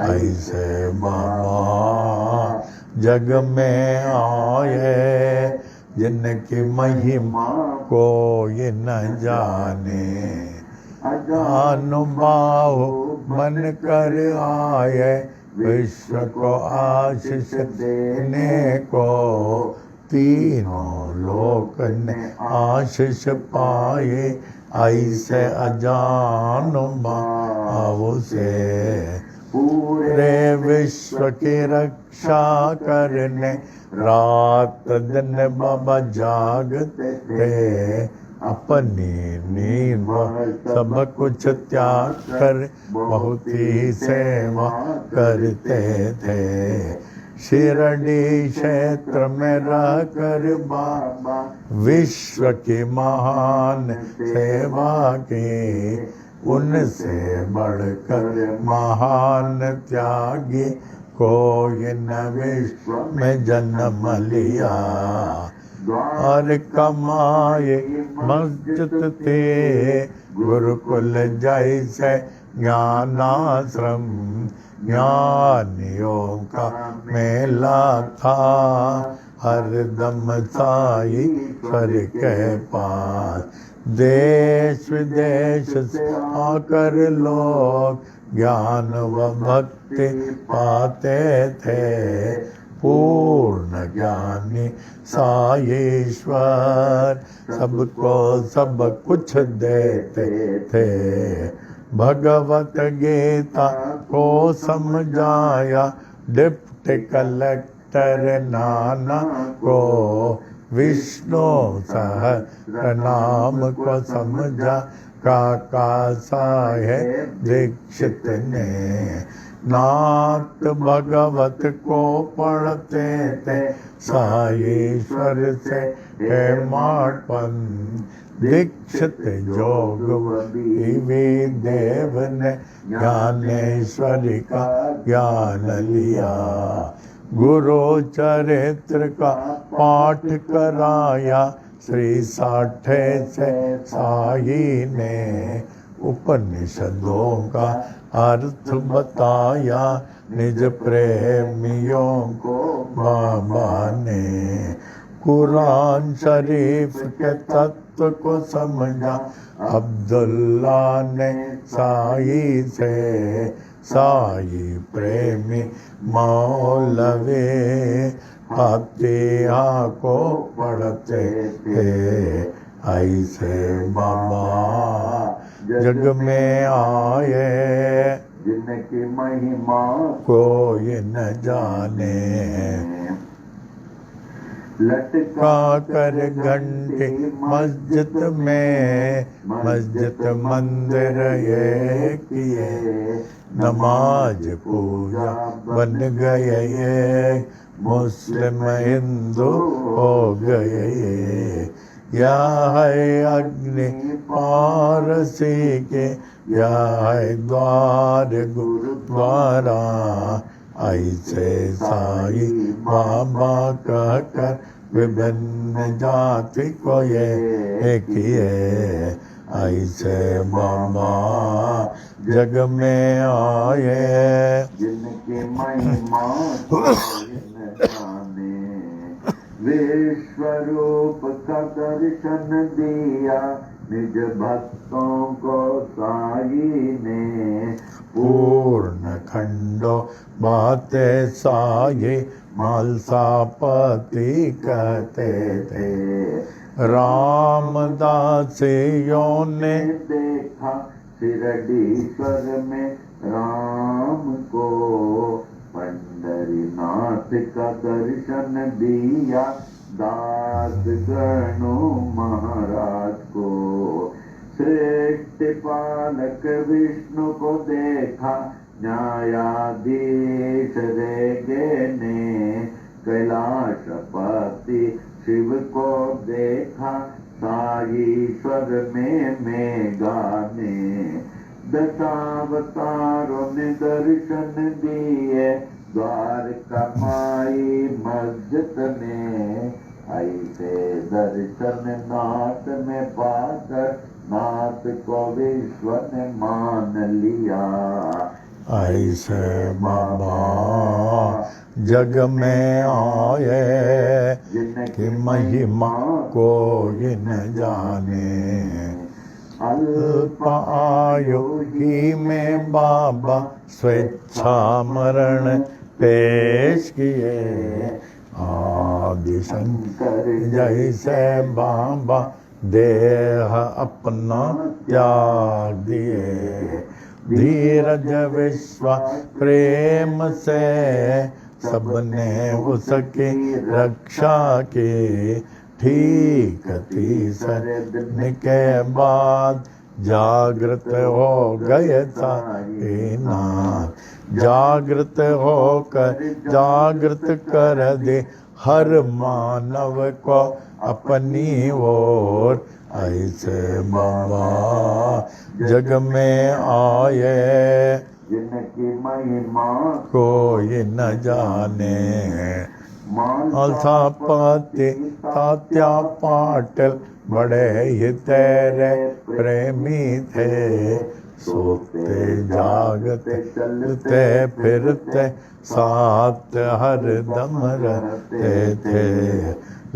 ऐसे बाबा जग में आए, जिनकी महिमा कोई न जाने। अनुभाव बन कर आए, विश्व को आशीष देने को, तीनों लोक ने आशीष पाए, ऐसे अजानुभाव से। पूरे विश्व की रक्षा करने, रात दिन बाबा जागते थे, अपनी नींद सब कुछ त्याग कर, बहुत ही सेवा करते थे। शिरडी क्षेत्र में रहकर बाबा विश्व की महान सेवा की, उनसे बढ़कर महान त्यागी कोई न विश्व में जन्म लिया। द्वार कमाए मस्जिद थे, गुरुकुल जैसे ज्ञानाश्रम, ज्ञानियों का मेला था, हरदम साई ईश्वर के पास। देश विदेश से आकर लोग ज्ञान व भक्ति पाते थे, पूर्ण ज्ञानी साईश्वर सबको सब कुछ देते थे। भगवत गीता को समझाया डिप्टी कलेक्टर नाना को, विष्णु सहस्र नाम को समझा काका साहेब दीक्षित ने। नाथ भगवत को पढ़ते थे साईश्वर से हेमाडपन, दीक्षित जोग देव ने ज्ञानेश्वरी का ज्ञान लिया। गुरु चरित्र का पाठ कराया, श्री साठे से साई ने उपनिषदों का अर्थ बताया, निज प्रेमियों को बाबा ने कुरान शरीफ के तत्व को समझा। अब्दुल्ला ने साई से, साई प्रेमी मौलवी फातिहा को पढ़ते थे। ऐसे बाबा जग में आए, जिनकी महिमा कोई न जाने। लटका कर घंटे मस्जिद में, मस्जिद मंदिर ये किए, नमाज पूजा बन गए ये, मुस्लिम हिंदू हो गए ये। या है अग्नि पारसी के, या है द्वार गुरुद्वारा। ऐसे साई बाबा कहकर विभिन्न जाति को ये किए। ऐसे बाबा जग में आए, जिनकी महिमा कोई न जाने। विश्व रूप का दर्शन दिया, निज भक्तों को साई ने। पूर्ण खंडो बातें साई मालसापति कहते थे। रामदासियों ने देखा शिरडीश्वर में राम को, पंढरीनाथ का दर्शन दिया दास गणो महाराज को। श्रेष्ठ पालक विष्णु को देखा, न्यायाधीश रेगे ने। कैलाशपति शिव को देखा, साईश्वर में मेघा ने। दशावतारों ने दर्शन दिए, द्वारका माई मस्जिद में। ऐसे दर्शन नाथ में पाकर, नाथ को विश्व ने मान लिया। ऐसे बाबा जग में आए, जिनकी महिमा कोई न जाने। अल्प आयु ही में बाबा स्वेच्छा मरण पेश किए। आदि शंकर जैसे बाबा देह अपना त्याग दिए। धीरज विश्वास प्रेम से सबने उसकी रक्षा की। ठीक तीसरे दिन के बाद जागृत हो गए साईनाथ। जागृत होकर जागृत कर दे हर मानव को अपनी ओर। ऐसे बाबा जग में आए, जिनकी महिमा कोई न जाने। मालसापति तात्या पाटिल बड़े ही तेरे प्रेमी थे। सोते जागते चलते फिरते साथ हर दम रहते थे।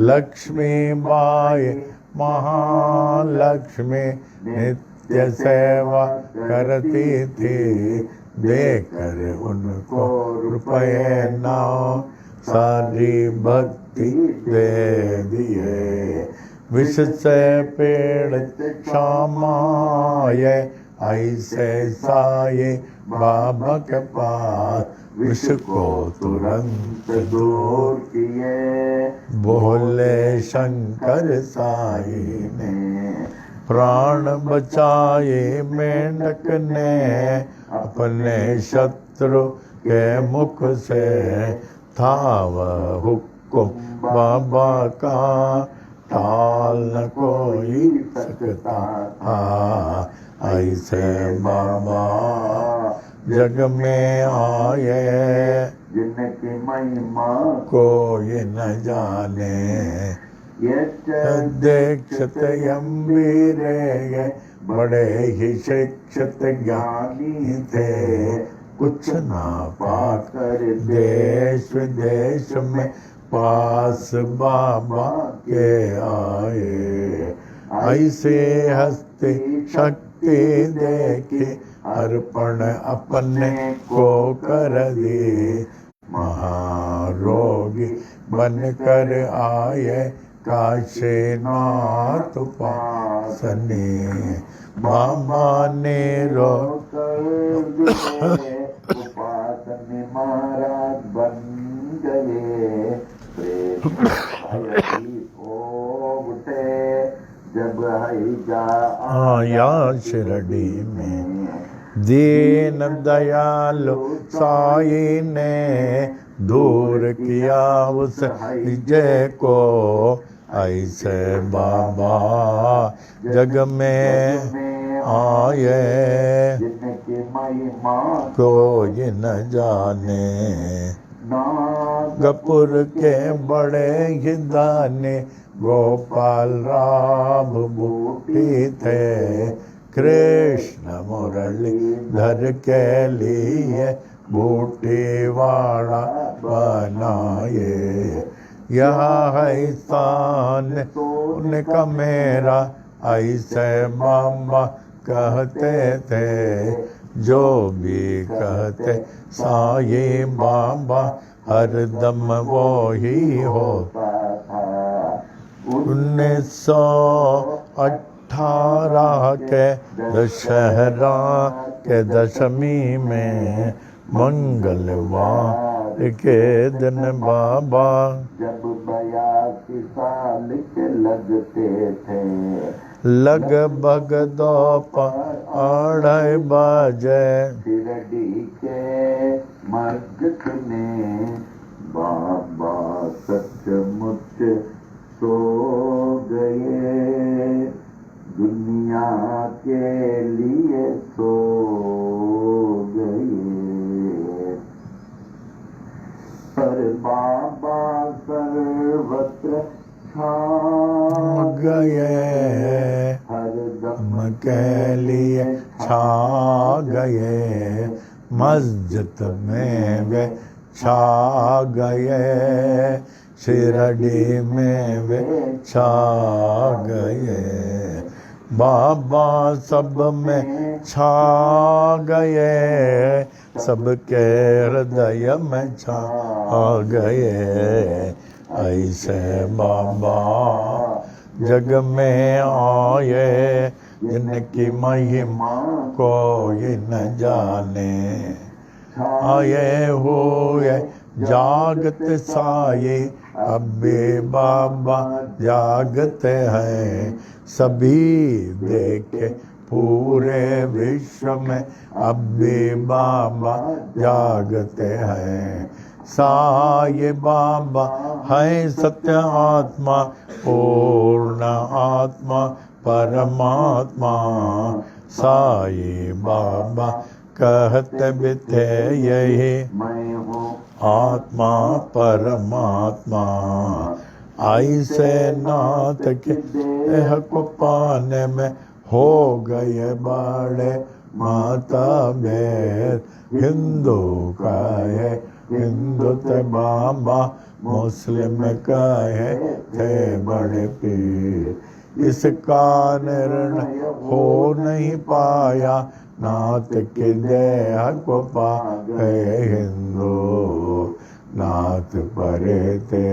लक्ष्मी बाई महालक्ष्मी नित्य सेवा करती थी। देकर उनको रुपये नाव सारी भक्ति दे दिए। विष से पीड़ित क्षमाए, ऐसे साई बाबा के पास विष को तुरंत दूर किए। बोले शंकर साई ने प्राण बचाए। मेंढक ने अपने शत्रु के मुख से था वह हुक्म बाबा का, टाल न कोई सकता था। ऐसे बाबा जग में आए, जिनकी महिमा कोई न जाने। यच्च दीक्षित यम्बीरे बड़े ही शिक्षित ज्ञानी थे, कुछ ना पाकर देश विदेश में पास बाबा के आए। ऐसे हस्ती शक्ति देखी अर्पण अपने को कर दी, महारोगी बनकर आए काशीनाथ उपासनी। बाबा ने उपासनी महाराज बन गए, प्रेम उठे जब आया शिरडी में। दीन दयालु साई ने दूर किया उस विजय को, ऐसे बाबा जग में आए जिनकी महिमा कोई न जाने। नागपुर के बड़े ही दानी गोपाल राम बूटी थे, कृष्ण मुरली धर के लिए बूटी वाड़ा बनाए। यह है स्थान उनका मेरा, ऐसे बाबा कहते थे। जो भी कहते साई बाबा हरदम वो ही होता था। 1918 के दशहरा के दशमी में मंगलवार के दिन बाबा जब 82 साल के लगते थे, लगभग दोपहर 2:30 बजे शिरडी के मस्जिद में बाबा सचमुच सो गए, दुनिया के लिए सो गए। पर बाबा सर्वत्र छा गए, हरदम के लिए छा गए, मस्जिद में वे छा गए, शिरडी में वे छा गए। बाबा सब में छा गए, सबके हृदय में छा गए। ऐसे बाबा जग में आए, जिनकी महिमा कोई न जाने। आए हुए जागत साये, अब भी बाबा जागते हैं। सभी देखे पूरे विश्व में, अब भी बाबा जागते हैं। साये बाबा है सत्य आत्मा, पूर्ण आत्मा परमात्मा। साई बाबा कहते भी थे यही, मैं हूँ आत्मा परमात्मा। ऐसे नाथ के देह को पाने में हो गए बड़े माता भेद। हिंदू का है हिंदू थे बाबा, मुस्लिम कहे थे बड़े पीर। इसका निर्णय हो नहीं पाया, नाथ के देह को पा गए हिंदू। नाथ परे थे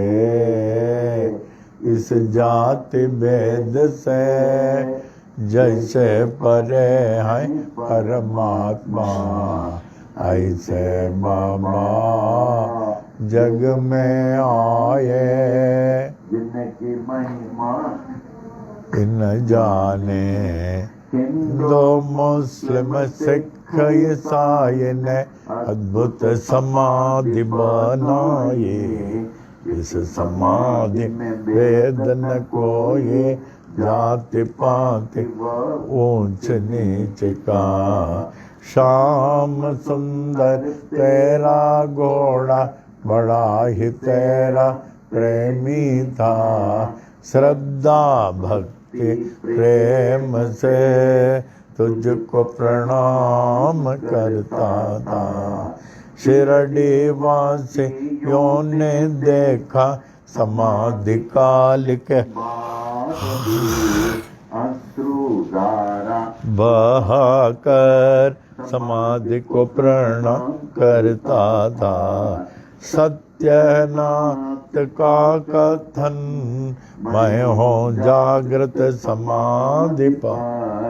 इस जाति भेद से, जैसे परे हैं परमात्मा। ऐसे बाबा जग में आए, जिनकी महिमा इन जाने। हिंदू मुस्लिम सिख ईसाई ने अद्भुत समाधि बनाई। इस समाधि में वेद न कोई, जाति पाति ऊंच नीच का। श्याम सुंदर तेरा घोड़ा, बड़ा ही तेरा प्रेमी था। श्रद्धा भक्ति प्रेम से तुझको प्रणाम करता था। शिरडी वासियों ने देखा समाधि काल के अश्रुधारा बहाकर समाधि को प्रणाम करता था। सत्यनाथ का कथन मैं हूँ जागृत समाधि पर,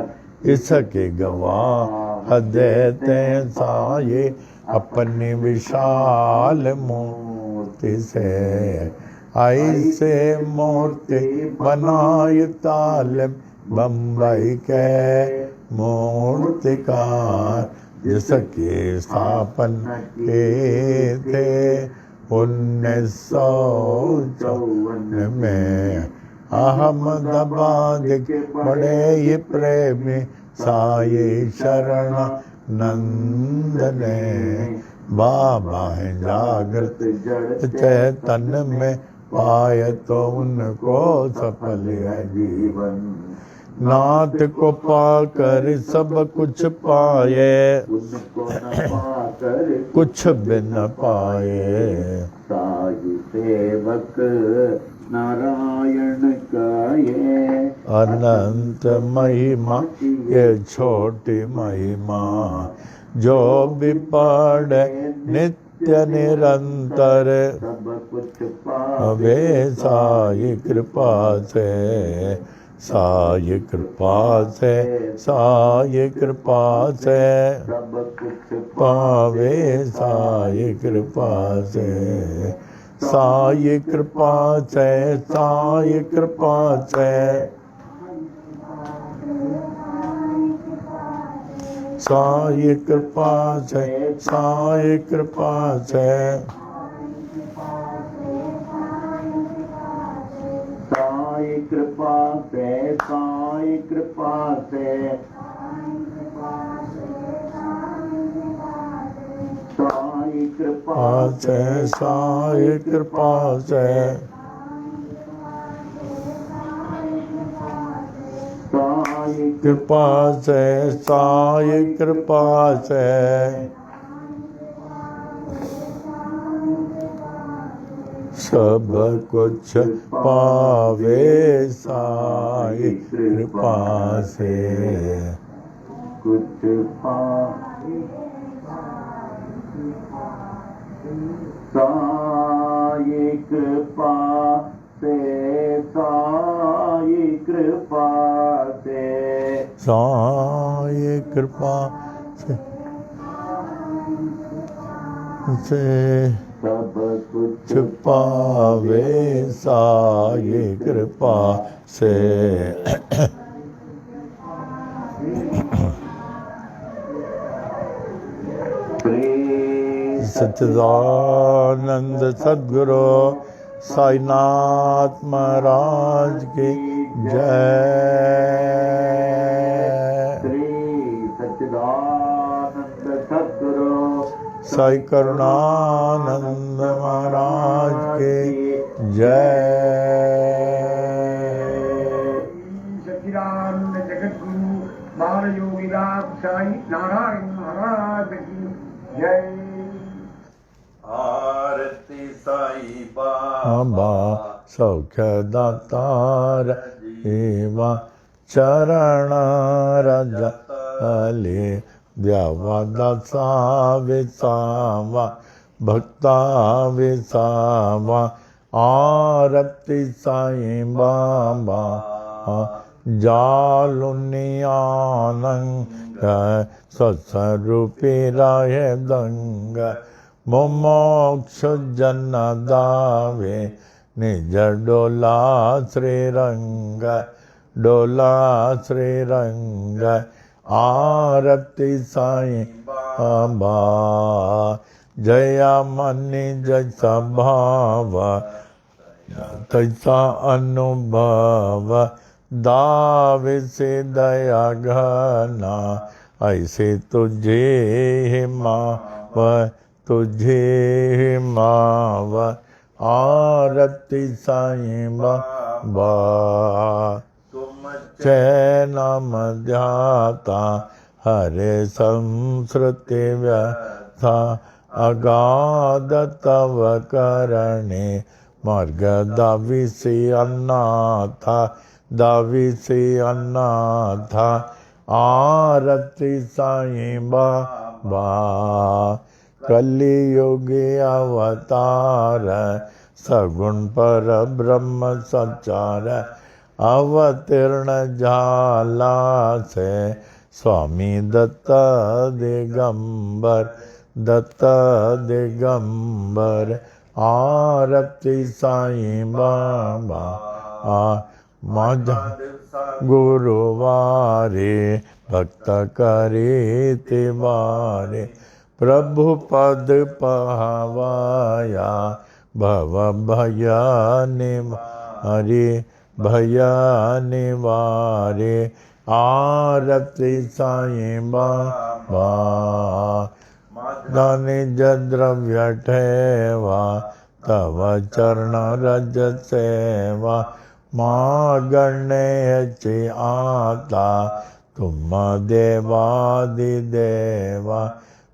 इसके गवाह देते साये अपनी विशाल मूर्ति से। ऐसे मूर्ति बनाई तालिब बम्बई के मूर्तिकार, जिसकी स्थापना किए थे 1954 में। अहमदाबाद के बड़े ही प्रेमी साई शरणानंद ने बाबा है जागृत जड़ चैतन्य में पाए तो उनको सफल है जीवन। नाथ को पाकर सब कुछ पाए, उनको न पाकर कुछ भी न पाए। साई सेवक नारायण का ये अनंत महिमा ये छोटी महिमा, जो भी पढ़े नित्य निरंतर सब कुछ वे साई कृपा से, साई कृपा से, साई कृपा से सब कुछ पावे साई कृपा से, साई कृपा से, साई कृपा से, साई कृपा से, साई कृपा से, साई कृपा से, साई कृपा से, साई कृपा से, साई कृपा से, साई कृपा से, साई कृपा से, सब कुछ पावे साई कृपा से, कुछ पा साई कृपा से, साई कृपा से, साई कृपा से सब कुछ पावे साई कृपा से। सच्चिदानंद सद्गुरु साईनाथ महाराज की जय। श्री सच्चिदानंद सद्गुरु साई करुणानंद महाराज की जय। सच्चिदानंद जगतगुरु बाल योगीनाथ साई नारायण महाराज की जय। आरती साई बाबा सौख्य दातार जीवा चरण रजले द्यावा दासा विसावा भक्ता विसावा। आरती साई बाबा जालुनियानंग स्वस्वरूपी राय दंग मोमोक्ष जन दावे निज डोला श्रीरंग, डोला श्रीरंग। आरती साई बाबा जया मनि जैसा भाव तैसा अनुभव, दावे से दया घना ऐसे तुझे माव, तुझे माव। आरती साईं बाबा। तुम चैन ध्याता हरे संस्कृति व्यथा अगाध तव करणे मार्ग दाविसी अन्नाथा दाविसी अन्नाथा आरती साईं बाबा। कलियुगी अवतार सगुण पर ब्रह्म सचार अवतीर्ण झाला से स्वामी दत्त दिगंबर दत्त दिगंबर। आरती साईं बाबा माझा गुरुवारे भक्त करे तिवारे प्रभु पद पावाया भव भया निवारे भया निवारे। आरती साईं बाबा। निज द्रव्य ठेवा तव चरण रज सेवा मागण्य आता तुम देवादिदेवा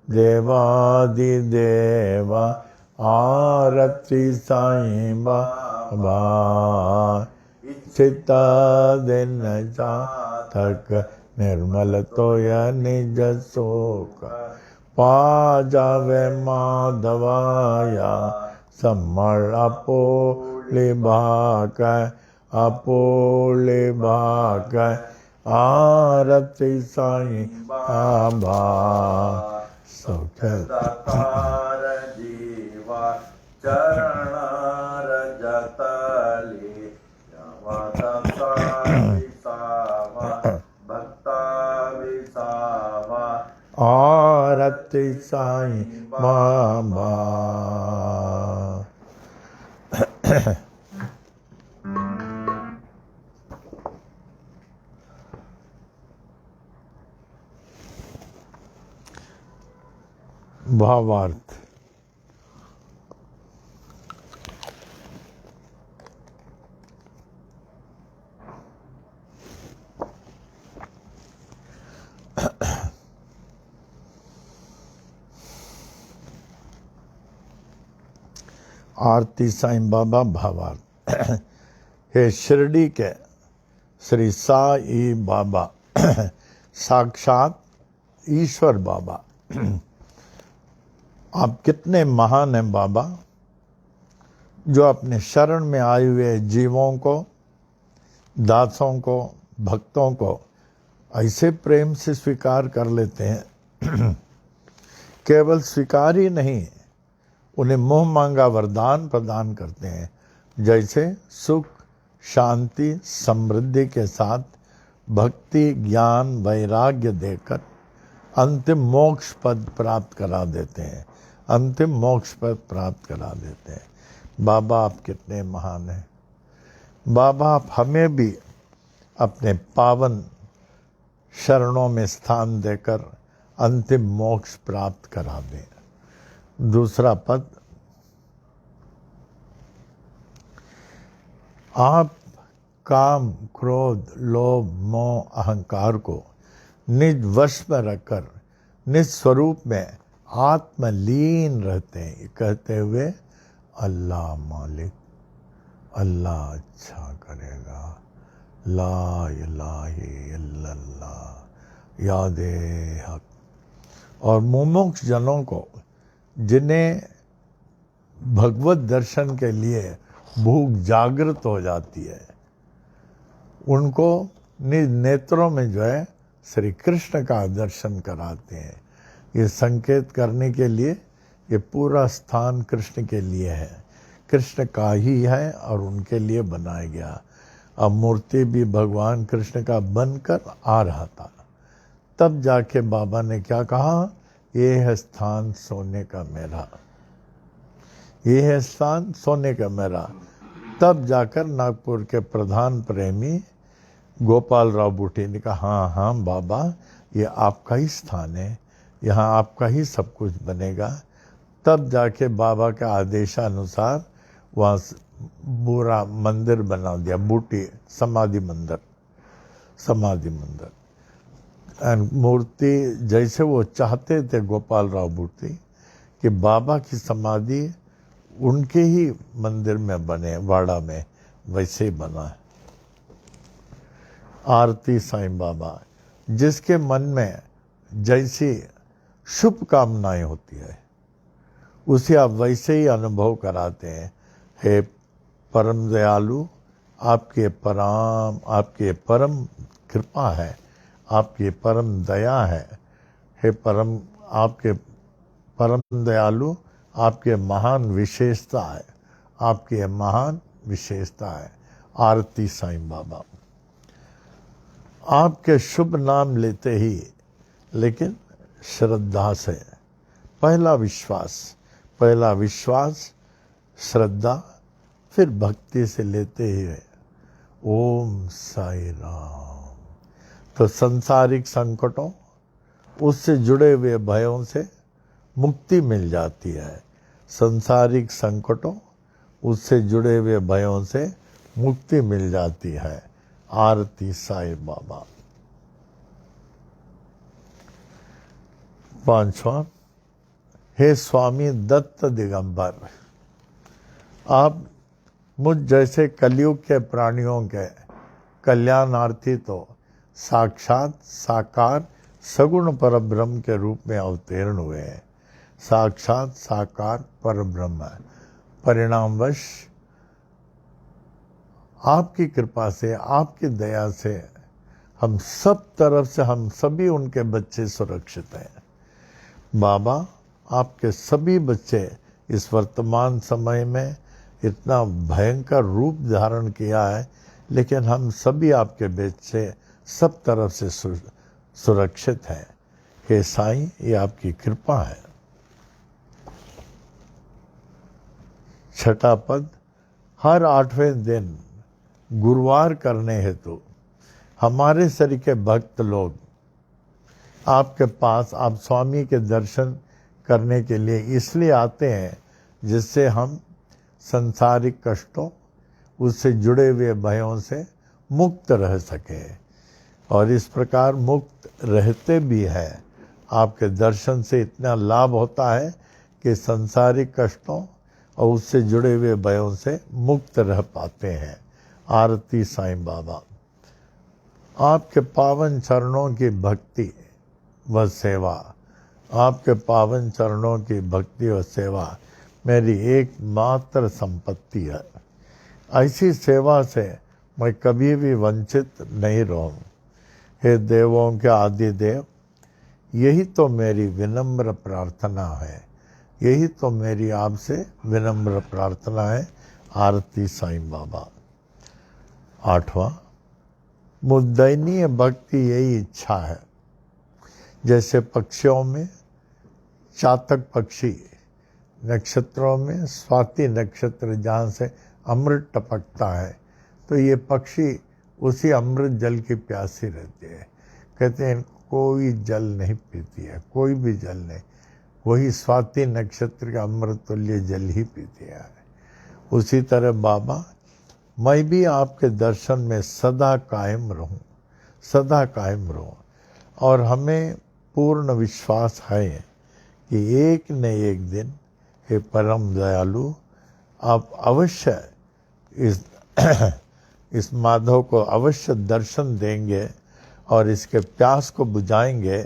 देवादिदेवा। आरती साईं बाबा। चित्त दिन जातक निर्मल तोय निज शोक पा जावे माधवाया समर अपोले भाक अपोले भाक। आरती साईं बाबा। दातार जीवा चरण रजतले यमदत्ता विसावा भक्ता विसावा। आरती साईं बाबा। भावार्थ। आरती साईं बाबा भावार्थ। हे शिरडी के श्री साईं बाबा साक्षात ईश्वर बाबा, आप कितने महान हैं बाबा, जो अपने शरण में आए हुए जीवों को, दासों को, भक्तों को ऐसे प्रेम से स्वीकार कर लेते हैं। केवल स्वीकार ही नहीं, उन्हें मोह मांगा वरदान प्रदान करते हैं, जैसे सुख, शांति, समृद्धि के साथ भक्ति, ज्ञान, वैराग्य देकर अंतिम मोक्ष पद प्राप्त करा देते हैं, अंतिम मोक्ष पद प्राप्त करा देते हैं। बाबा आप कितने महान हैं। बाबा आप हमें भी अपने पावन शरणों में स्थान देकर अंतिम मोक्ष प्राप्त करा दें। दूसरा पद, आप काम, क्रोध, लोभ, मोह, अहंकार को निज वश में रखकर निज स्वरूप में आत्मलीन रहते हैं, कहते हुए अल्लाह मालिक, अल्लाह अच्छा करेगा, ला इलाहा इल्लल्लाह, यादे हक। और मुमुक्ष जनों को, जिन्हें भगवत दर्शन के लिए भूख जागृत हो जाती है, उनको निज नेत्रों में जो है श्री कृष्ण का दर्शन कराते हैं। ये संकेत करने के लिए ये पूरा स्थान कृष्ण के लिए है, कृष्ण का ही है और उनके लिए बनाया गया। अब मूर्ति भी भगवान कृष्ण का बनकर आ रहा था। तब जाके बाबा ने क्या कहा, ये है स्थान सोने का मेरा, ये है स्थान सोने का मेरा। तब जाकर नागपुर के प्रधान प्रेमी गोपाल राव बूटी ने कहा, हाँ हाँ बाबा, ये आपका ही स्थान है, यहाँ आपका ही सब कुछ बनेगा। तब जाके बाबा के आदेशानुसार वहाँ पूरा मंदिर बना दिया, बूटी समाधि मंदिर, समाधि मंदिर। एंड मूर्ति जैसे वो चाहते थे गोपाल राव मूर्ति कि बाबा की समाधि उनके ही मंदिर में बने, वाड़ा में, वैसे ही बना है। आरती साईं बाबा, जिसके मन में जैसी शुभ कामनाएं होती है उसे आप वैसे ही अनुभव कराते हैं। हे परम दयालु, आपके परम कृपा है, आपकी परम दया है। हे आपके परम दयालु, आपके महान विशेषता है, आपकी महान विशेषता है। आरती साईं बाबा, आपके शुभ नाम लेते ही, लेकिन श्रद्धा से, पहला विश्वास श्रद्धा, फिर भक्ति से लेते ही है। ओम साई राम। तो सांसारिक संकटों, उससे जुड़े हुए भयों से मुक्ति मिल जाती है। सांसारिक संकटों, उससे जुड़े हुए भयों से मुक्ति मिल जाती है। आरती साईं बाबा। पांचवा, हे स्वामी दत्त दिगंबर, आप मुझ जैसे कलयुग के प्राणियों के कल्याणार्थी तो साक्षात साकार सगुण परब्रह्म के रूप में अवतीर्ण हुए हैं। साक्षात साकार परब्रह्म है। परिणामवश आपकी कृपा से, आपकी दया से हम सब तरफ से, हम सभी उनके बच्चे सुरक्षित हैं। बाबा, आपके सभी बच्चे इस वर्तमान समय में इतना भयंकर रूप धारण किया है, लेकिन हम सभी आपके बच्चे सब तरफ से सुरक्षित हैं। हे साईं, ये आपकी कृपा है। छठा पद, हर 8वें दिन गुरुवार करने हेतु हमारे शरीर के भक्त लोग आपके पास, आप स्वामी के दर्शन करने के लिए इसलिए आते हैं जिससे हम संसारिक कष्टों, उससे जुड़े हुए भयों से मुक्त रह सके। और इस प्रकार मुक्त रहते भी हैं। आपके दर्शन से इतना लाभ होता है कि संसारिक कष्टों और उससे जुड़े हुए भयों से मुक्त रह पाते हैं। आरती साईं बाबा, आपके पावन चरणों की भक्ति व सेवा, आपके पावन चरणों की भक्ति व सेवा मेरी एकमात्र संपत्ति है। ऐसी सेवा से मैं कभी भी वंचित नहीं रहूं। हे देवों के आदि देव, यही तो मेरी विनम्र प्रार्थना है, यही तो मेरी आपसे विनम्र प्रार्थना है। आरती साईं बाबा। आठवां, मुद्दयनीय भक्ति यही इच्छा है। जैसे पक्षियों में चातक पक्षी, नक्षत्रों में स्वाति नक्षत्र जहाँ से अमृत टपकता है, तो ये पक्षी उसी अमृत जल की प्यासी रहती है। कहते हैं कोई जल नहीं पीती है, कोई भी जल नहीं, वही स्वाति नक्षत्र का अमृत तुल्य जल ही पीती है। उसी तरह बाबा, मैं भी आपके दर्शन में सदा कायम रहूं, सदा कायम रहूं। और हमें पूर्ण विश्वास है कि एक न एक दिन, हे परम दयालु, आप अवश्य इस माधव को अवश्य दर्शन देंगे और इसके प्यास को बुझाएंगे,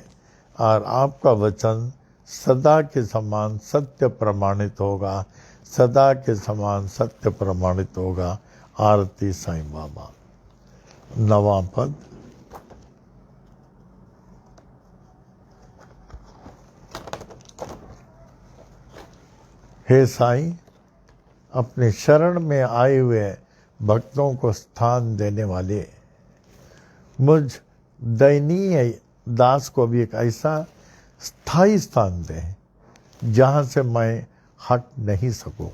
और आपका वचन सदा के समान सत्य प्रमाणित होगा, सदा के समान सत्य प्रमाणित होगा। आरती साईं बाबा। नवां पद, हे साईं, अपने शरण में आए हुए भक्तों को स्थान देने वाले मुझ दयनीय दास को भी एक ऐसा स्थायी स्थान दें जहाँ से मैं हट नहीं सकूं,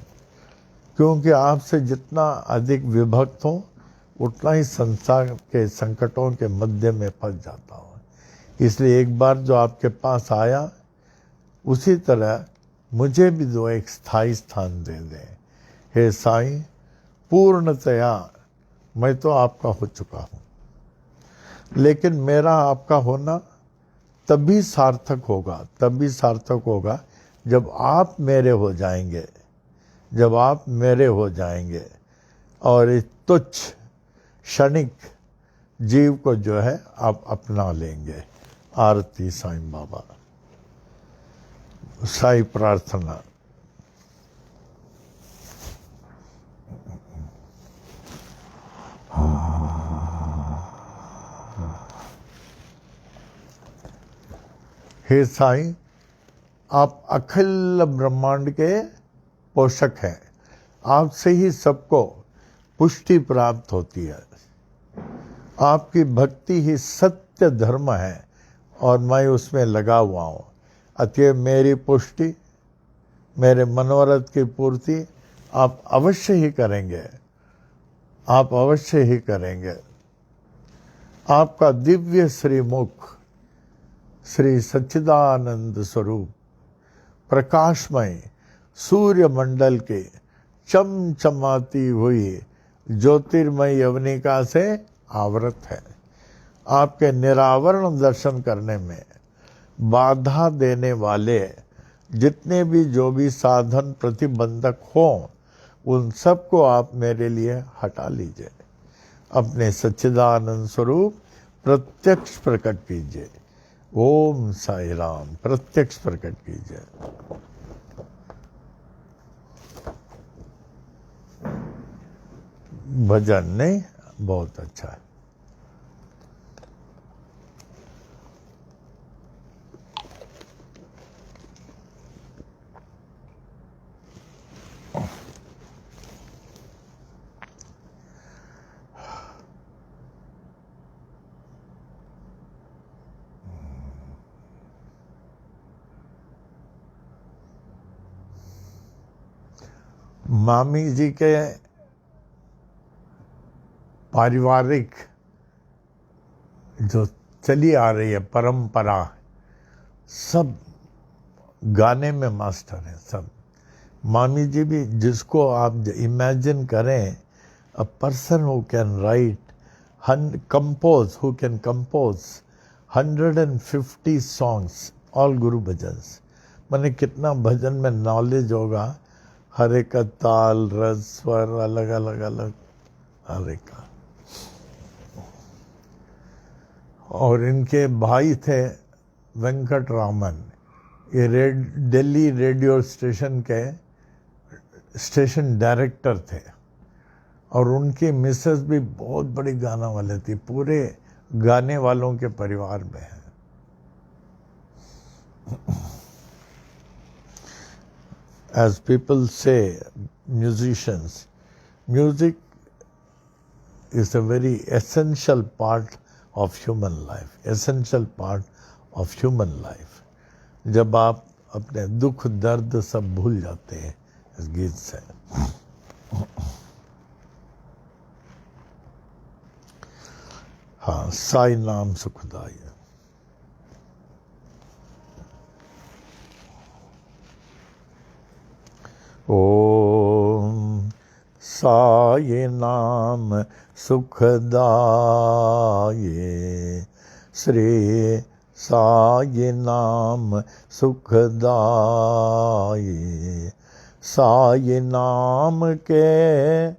क्योंकि आपसे जितना अधिक विभक्त हूँ उतना ही संसार के संकटों के मध्य में फंस जाता हूँ। इसलिए एक बार जो आपके पास आया, उसी तरह मुझे भी दो एक स्थायी स्थान दे दें। हे साईं, पूर्णतया मैं तो आपका हो चुका हूँ, लेकिन मेरा आपका होना तभी सार्थक होगा जब आप मेरे हो जाएंगे, जब आप मेरे हो जाएंगे और इस तुच्छ क्षणिक जीव को जो है आप अपना लेंगे। आरती साईं बाबा। साई प्रार्थना। हे साईं, आप अखिल ब्रह्मांड के पोषक हैं। आपसे ही सबको पुष्टि प्राप्त होती है। आपकी भक्ति ही सत्य धर्म है और मैं उसमें लगा हुआ हूँ। अतएव मेरी पुष्टि, मेरे मनोरथ की पूर्ति आप अवश्य ही करेंगे, आप अवश्य ही करेंगे। आपका दिव्य श्रीमुख, श्री सच्चिदानंद स्वरूप प्रकाशमय सूर्य मंडल के चमचमाती हुई ज्योतिर्मय यवनिका से आवृत है। आपके निरावरण दर्शन करने में बाधा देने वाले जितने भी जो भी साधन प्रतिबंधक हों, उन सबको आप मेरे लिए हटा लीजिए। अपने सच्चिदानंद स्वरूप प्रत्यक्ष प्रकट कीजिए। ओम साई राम। प्रत्यक्ष प्रकट कीजिए। भजन नहीं, बहुत अच्छा है। मामी जी के पारिवारिक जो चली आ रही है परंपरा, सब गाने में मास्टर हैं सब। मामी जी भी, जिसको आप इमेजिन करें, a person who can write who can compose 150 songs, all गुरु भजन्स। मैंने कितना भजन में नॉलेज होगा, हर एक का ताल, रस, स्वर अलग अलग अलग हर एक का। और इनके भाई थे वेंकट रामन, ये दिल्ली रेडियो स्टेशन के स्टेशन डायरेक्टर थे, और उनकी मिसेस भी बहुत बड़ी गाना वाले थी, पूरे गाने वालों के परिवार में है। As people say, musicians, music is a very essential part of human life, essential part of human life. जब आप अपने दुख दर्द सब भूल जाते हैं इस गीत से। हाँ, साई नाम सुखदाई। ओम साई नाम सुखदाये, श्री साई नाम सुखदाये। साई नाम के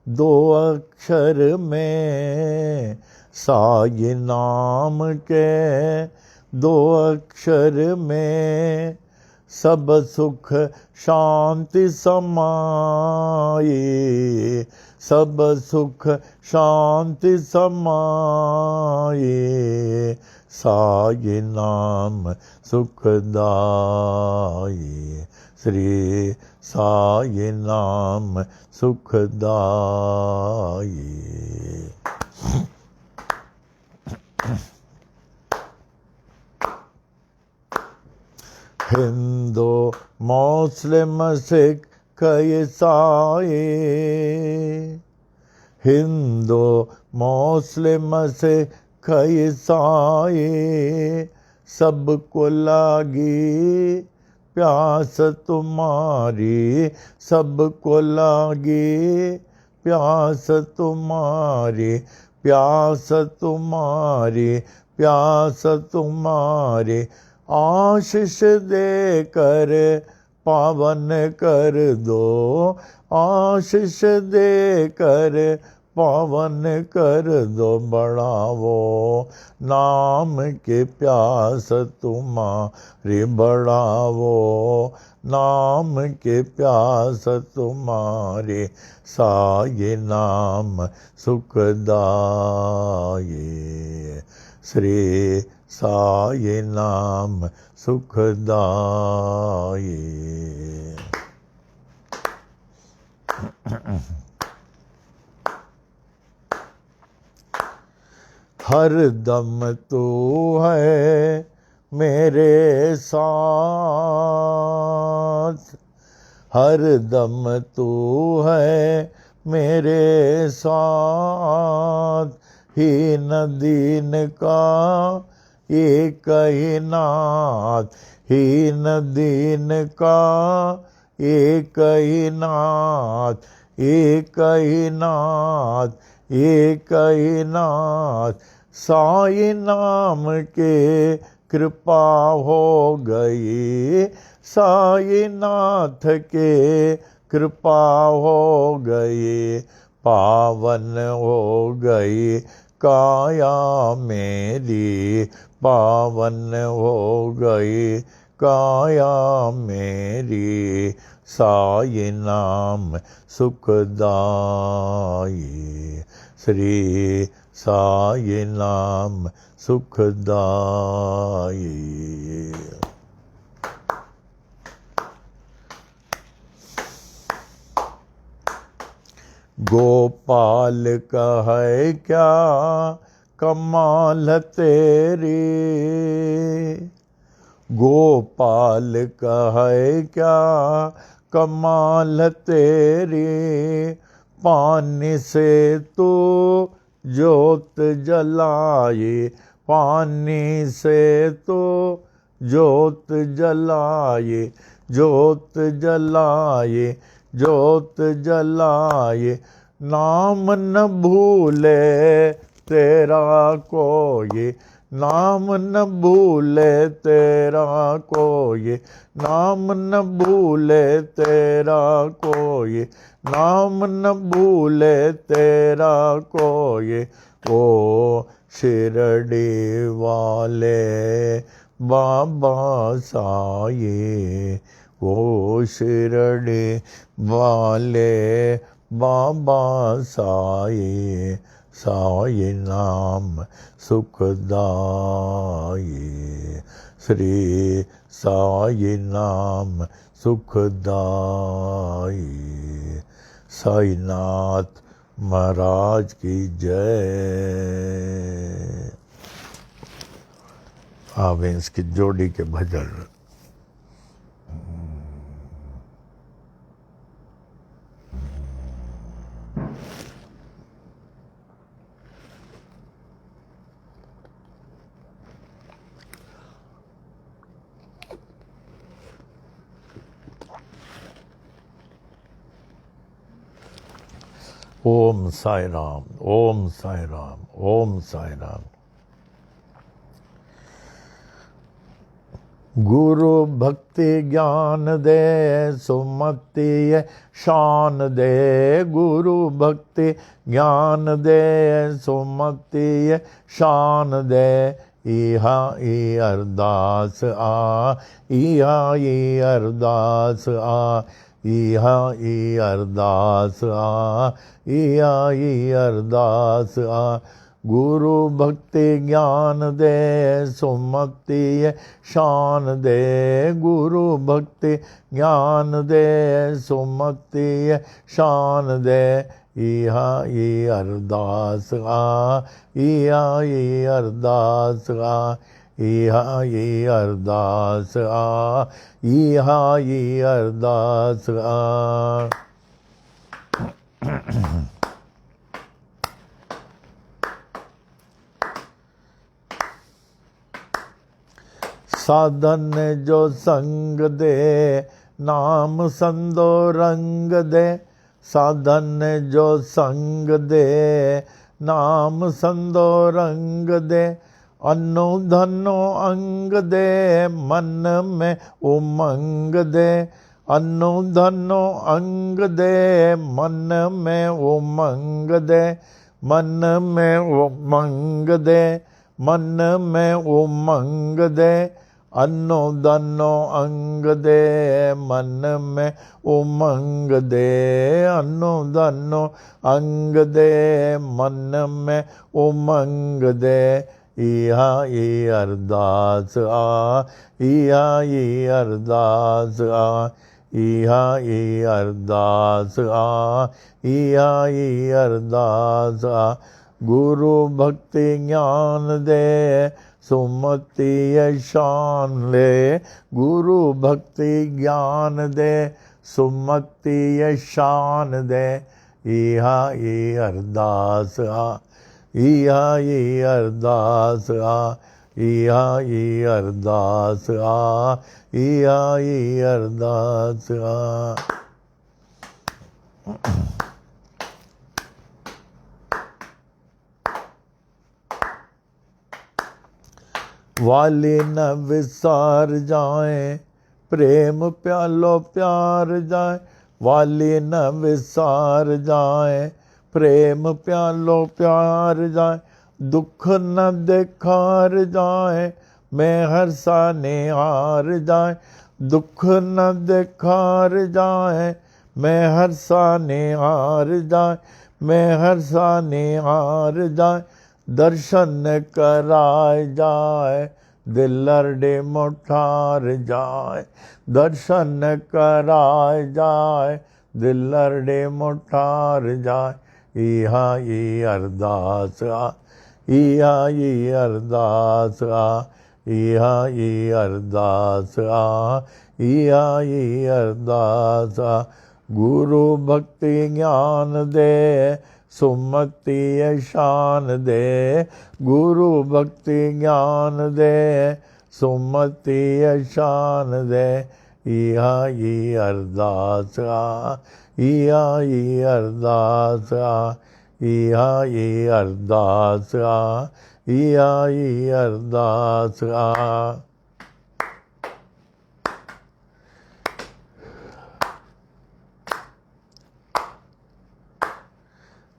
दो अक्षर में, साई नाम के दो अक्षर में सब सुख शांति समाये, सब सुख शांति समाये। साई नाम सुखदाये, श्री साई नाम सुखदाये। हिंदू मुस्लिम सिख ईसाई, हिंदू मुस्लिम सिख ईसाई, सबको लागी प्यास तुम्हारी सबको लागे, प्यास तुम्हारी, प्यास तुम्हारी, प्यास तुम्हारी, आशीष देकर पावन कर दो, आशीष देकर पावन कर दो, बढ़ावो नाम के प्यास तुम्हारी, बढ़ावो नाम के प्यास तुम्हारे, साये नाम सुखदाये, श्री साये नाम सुखदाये। हर दम तू है मेरे साथ, हर दम तू है मेरे साथ, हीन दीन का एक ही नाथ, हीन दीन का एक ही नाथ, एक ही नाथ, एक ही नाथ, साई नाम के कृपा हो गई, साई नाथ के कृपा हो गई, पावन हो गई काया मेरी, पावन हो गई काया मेरी, साई नाम सुखदाई, श्री साई नाम सुखदाई। गोपाल का है क्या कमाल तेरी, गोपाल का है क्या कमाल तेरी, पानी से तू ज्योत जलाए, पानी से तो ज्योत जलाए, ज्योत जलाए, ज्योत जलाए, नाम न भूले तेरा कोई, नाम न भूले तेरा कोई, नाम न भूले तेरा कोई, नाम न भूले तेरा कोई, ओ शिरडी वाले बाबा साई, ओ शिरडी वाले बाबा साई, साई नाम सुखदाई, श्री साई नाम सुखदाई। साईनाथ महाराज की जय। आवे इसकी जोड़ी के भजन। ओम साई राम, ओम साई राम, ओम साई राम। गुरु भक्ति ज्ञान दे सुमति शान दे, गुरु भक्ति ज्ञान दे सुमति शान दे, इहा ई अरदास आ, इहा ई अरदास आ, इहा ई अरदास आ, इहा ई अरदास आ। गुरु भक्ति ज्ञान दे सुमति शान दे, गुरु भक्ति ज्ञान दे सुमति शान दे, इहा ई अरदास आ, इहा ई अरदास आ, इहा ई अरदास आ, इहा ई अरदास आ। साधन जो संग दे नाम संदो रंग दे, साधन जो संग दे नाम संदो रंग दे, अनु धनो अंग दे मन में उमंग दे, अनु धनो अंग दे मन में उमंग दे, मन में उमंग दे, मन में उमंग दे, अनु धनो अंग दे मन में उमंग दे, अनु धनो अंग दे मन में उमंग दे। इहा ई अरदास आ, इहा ई अरदास आ, इहा ई अरदास आ, इहा ई अरदास आ। गुरु भक्ति ज्ञान दे सुमति शान ले, गुरु भक्ति ज्ञान दे सुमति शान दे। इहा ई अरदास आ, इहा ई अरदास आ, इहा ई अरदास आ, इहा ई अरदास आ। वाली न विसार जाए प्रेम प्यालो प्यार जाए, वाली न विसार जाए प्रेम प्यालो प्यार जाए, दुख न देखार जाए मैं हर सा निहार जाए, दुख न देखार जाए मैं हर सा निहार जाए, मैं हर सा निहार जाए, दर्शन कराए जाए दिल अरडे मोठार जाए, दर्शन कराए जाए दिल अरडे मोठार जाए। इहा ई अरदास आ, इहा ई अरदास आ, इहा ई अरदास आ, इहा ई अरदास आ। गुरु भक्ति ज्ञान दे सुमति शान दे, गुरु भक्ति ज्ञान दे सुमति शान दे। इहा ई अरदास आ, इहा ई अरदास आ, इहा ई अरदास आ, इहा ई अरदास आ।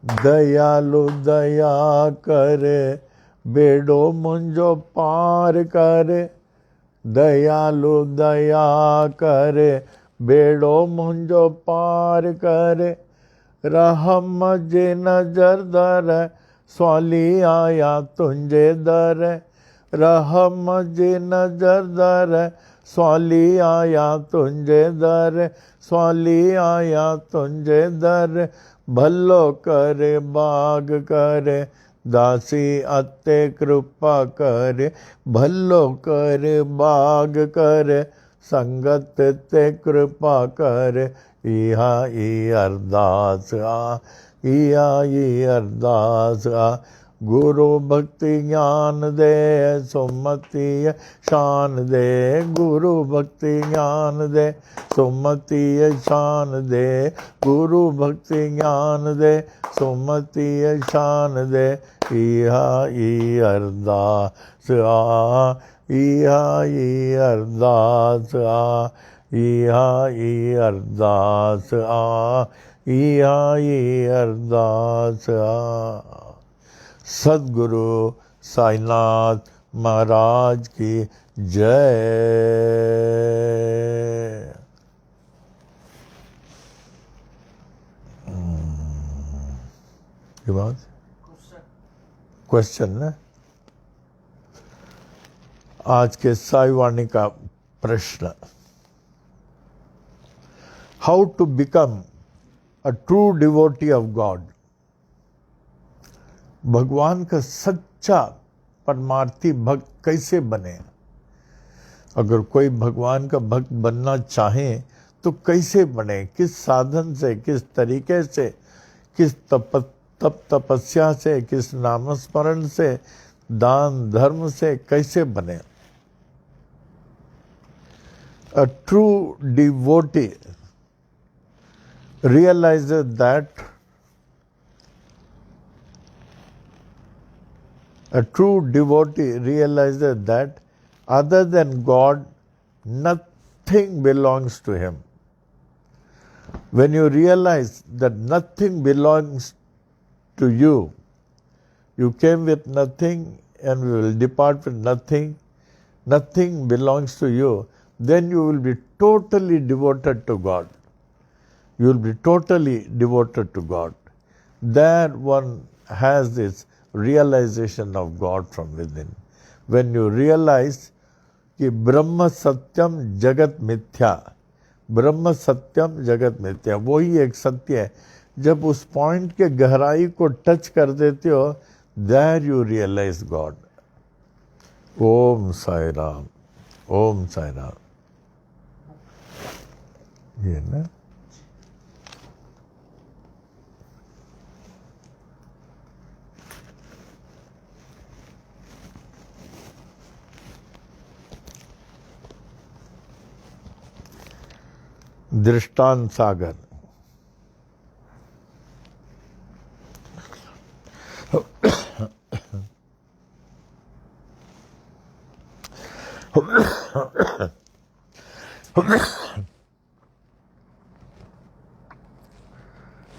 दयालु दया कर बेड़ो मुंजो पार कर, दयालु दया कर बेड़ो मुंजो पार कर, रहम जे नजर दर स्वाली आया तुंजे दर, रहम जे नजर दर स्वाली आया तुंजे दर, स्वाली आया तुंजे दर, भलो कर बाग कर दासी अते कृपा कर, भलो कर बाग कर संगत ते कृपा कर। इहा ई अरदास आ, इहा ई अरदास आ। गुरु भक्ति ज्ञान दे सुमति शान दे, गुरु भक्ति ज्ञान दे सुमति शान दे, गुरु भक्ति ज्ञान दे सुमति शान दे। इहा ई अरदास आ, इहा ई अरदास आ, इहा ई अरदास आ, इहा ई अरदास आ। सद्गुरु साईनाथ महाराज की जय। ये बात क्वेश्चन है आज के साई वाणी का प्रश्न, how to become a true devotee of God. भगवान का सच्चा परमार्थी भक्त कैसे बने। अगर कोई भगवान का भक्त बनना चाहे तो कैसे बने, किस साधन से, किस तरीके से, किस तपस्या से, किस नामस्मरण से, दान धर्म से कैसे बने। A true devotee realizes that other than God, nothing belongs to him. When you realize that nothing belongs to you, you came with nothing and we will depart with nothing, nothing belongs to you, then you will be totally devoted to God. You will be totally devoted to God. There one has this realization of God from within. When you realize कि ब्रह्म सत्यम जगत मिथ्या, ब्रह्म सत्यम जगत मिथ्या, वही एक सत्य है. जब उस पॉइंट के गहराई को टच कर देते हो, देयर यू रियलाइज गॉड. ओम साई राम, ओम साई राम. ये ना दृष्टांत सागर.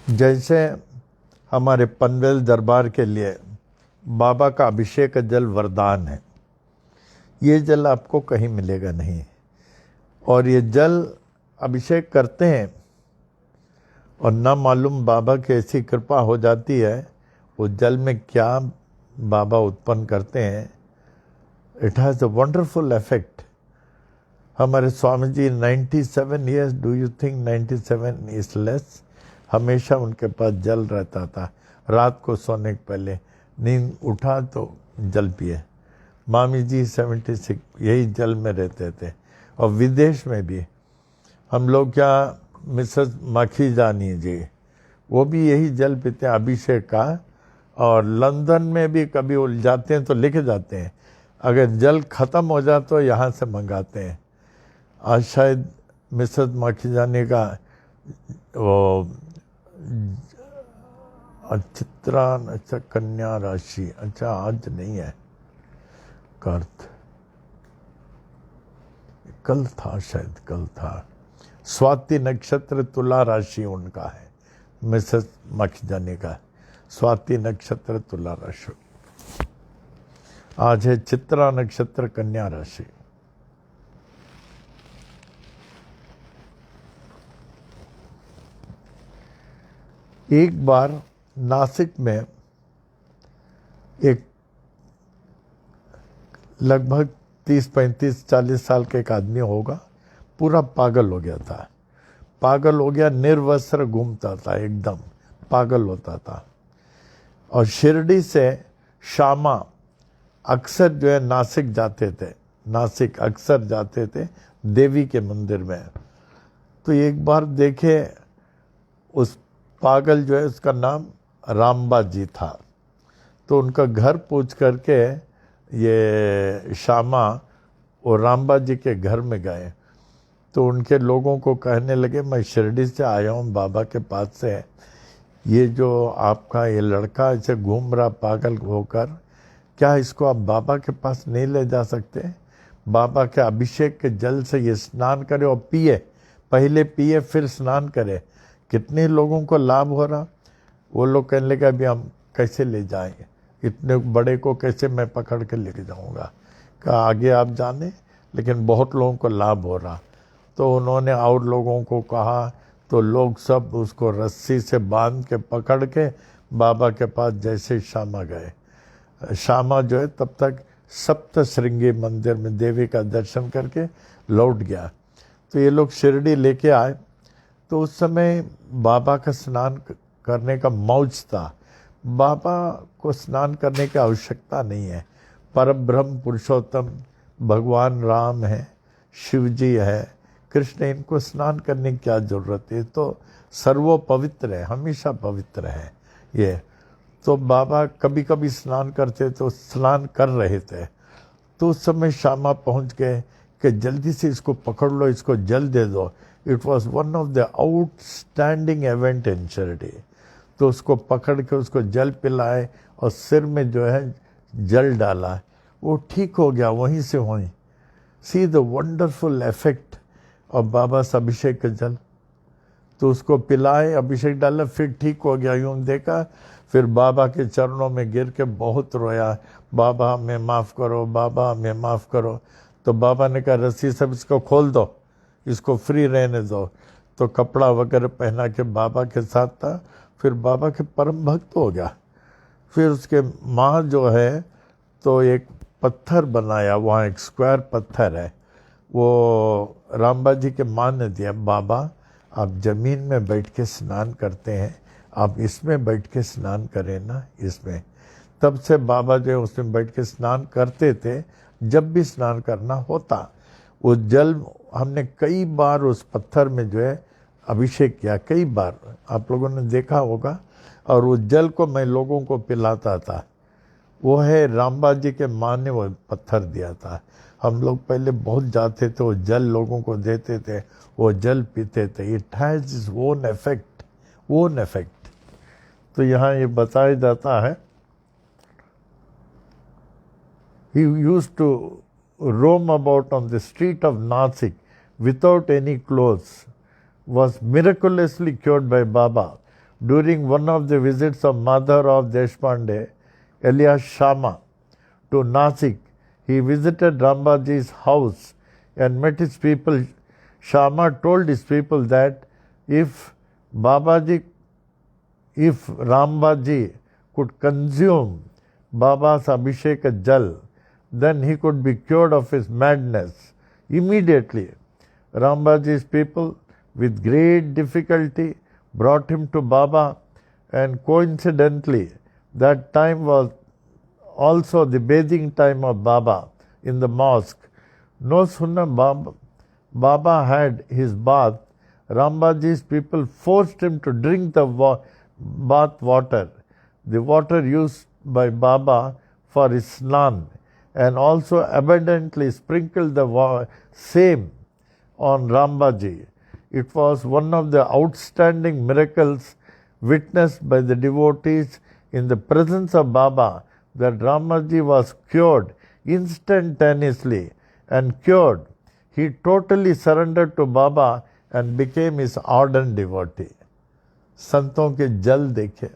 जैसे हमारे पनवेल दरबार के लिए बाबा का अभिषेक जल वरदान है. ये जल आपको कहीं मिलेगा नहीं. और ये जल अभिषेक करते हैं और ना मालूम बाबा की ऐसी कृपा हो जाती है, वो जल में क्या बाबा उत्पन्न करते हैं. It has a wonderful effect. हमारे Swami ji 97 years, do you think 97 is less? हमेशा उनके पास जल रहता था. रात को सोने के पहले नींद उठा तो जल पिए. मामी जी 76 यही जल में रहते थे. और विदेश में भी हम लोग, क्या मिसेस माखी जानी जी, वो भी यही जल पीते हैं अभिषेक का. और लंदन में भी कभी वो जाते हैं तो लेके जाते हैं. अगर जल ख़त्म हो जाए तो यहाँ से मंगाते हैं. आज शायद मिसेस माखी जानी का वो चित्रा, अच्छा कन्या राशि, अच्छा आज नहीं है, कर्त कल था, शायद कल था. स्वाति नक्षत्र तुला राशि उनका है, मिसेस मखजानी का. स्वाति नक्षत्र तुला राशि. आज है चित्रा नक्षत्र कन्या राशि. एक बार नासिक में एक लगभग 30-35-40 साल का एक आदमी होगा, पूरा पागल हो गया था. पागल हो गया, निर्वस्त्र घूमता था, एकदम पागल होता था. और शिरडी से शामा अक्सर जो है नासिक जाते थे, नासिक अक्सर जाते थे देवी के मंदिर में. तो एक बार देखे उस पागल जो है उसका नाम रामबा जी था. तो उनका घर पूछ करके ये शामा और रामबा जी के घर में गए. तो उनके लोगों को कहने लगे, मैं शिरडी से आया हूँ बाबा के पास से, ये जो आपका ये लड़का ऐसे घूम रहा पागल होकर, क्या इसको आप बाबा के पास नहीं ले जा सकते? बाबा के अभिषेक के जल से ये स्नान करे और पिए, पहले पिए फिर स्नान करे. कितने लोगों को लाभ हो रहा. वो लोग कहने लगे, अभी हम कैसे ले जाएंगे, इतने बड़े को कैसे मैं पकड़ के लेके जाऊंगा. कहा आगे आप जाने, लेकिन बहुत लोगों को लाभ हो रहा. तो उन्होंने और लोगों को कहा, तो लोग सब उसको रस्सी से बांध के पकड़ के बाबा के पास जैसे शामा गए. शामा जो है तब तक सप्तश्रृंगी मंदिर में देवी का दर्शन करके लौट गया. तो ये लोग शिरडी लेके आए. तो उस समय बाबा का स्नान करने का मौज था. बाबा को स्नान करने की आवश्यकता नहीं है. परब्रह्म पुरुषोत्तम भगवान राम है, शिव जी है, कृष्ण, इनको स्नान करने की क्या जरूरत है. तो सर्वो पवित्र है, हमेशा पवित्र है ये. तो बाबा कभी कभी स्नान करते तो स्नान कर रहे थे. तो उस समय श्यामा पहुंच गए, कि जल्दी से इसको पकड़ लो, इसको जल दे दो। It was one of the outstanding event in Shirdi. तो उसको पकड़ के उसको जल पिलाए और सिर में जो है जल डाला, वो ठीक हो गया वहीं से वहीं। See the wonderful effect of Baba's अभिषेक का जल। तो उसको पिलाए, अभिषेक डाला, फिर ठीक हो गया। यूं देखा, फिर बाबा के चरणों में गिर के बहुत रोया, बाबा हमें माफ़ करो, बाबा हमें माफ़ करो। तो बाबा ने कहा रस्सी सब इसको खोल दो, इसको फ्री रहने दो। तो कपड़ा वगैरह पहना के बाबा के साथ था। फिर बाबा के परम भक्त हो गया। फिर उसके माँ जो है तो एक पत्थर बनाया, वहाँ एक स्क्वायर पत्थर है, वो रामबा जी के माँ ने दिया। बाबा आप जमीन में बैठ के स्नान करते हैं, आप इसमें बैठ के स्नान करें ना, इसमें। तब से बाबा जो है उसमें बैठ के स्नान करते थे जब भी स्नान करना होता। वो जल हमने कई बार उस पत्थर में जो है अभिषेक किया, कई बार आप लोगों ने देखा होगा। और वो जल को मैं लोगों को पिलाता था। वो है रामबा जी के माँ ने वो पत्थर दिया था। हम लोग पहले बहुत जाते थे, वो जल लोगों को देते थे, वो जल पीते थे। It has its own effect, own effect. तो यहाँ ये बताया जाता है, he used to roam about on the street of Nasik without any clothes, was miraculously cured by Baba. During one of the visits of Madhavrao Deshpande, alias Shama, to Nasik, he visited Rambaji's house and met his people. Shama told his people that if Rambaji could consume Baba's Abhishek Jal, then he could be cured of his madness. Immediately, Rambaji's people, with great difficulty, brought him to Baba, and coincidentally, that time was also the bathing time of Baba in the mosque. No sooner Baba had his bath, Rambaji's people forced him to drink the bath water, the water used by Baba for his snan, and also abundantly sprinkled the same on Rambaji. It was one of the outstanding miracles witnessed by the devotees in the presence of Baba that Rambaji was cured instantaneously, and cured, he totally surrendered to Baba and became his ardent devotee. संतों के जल देखे।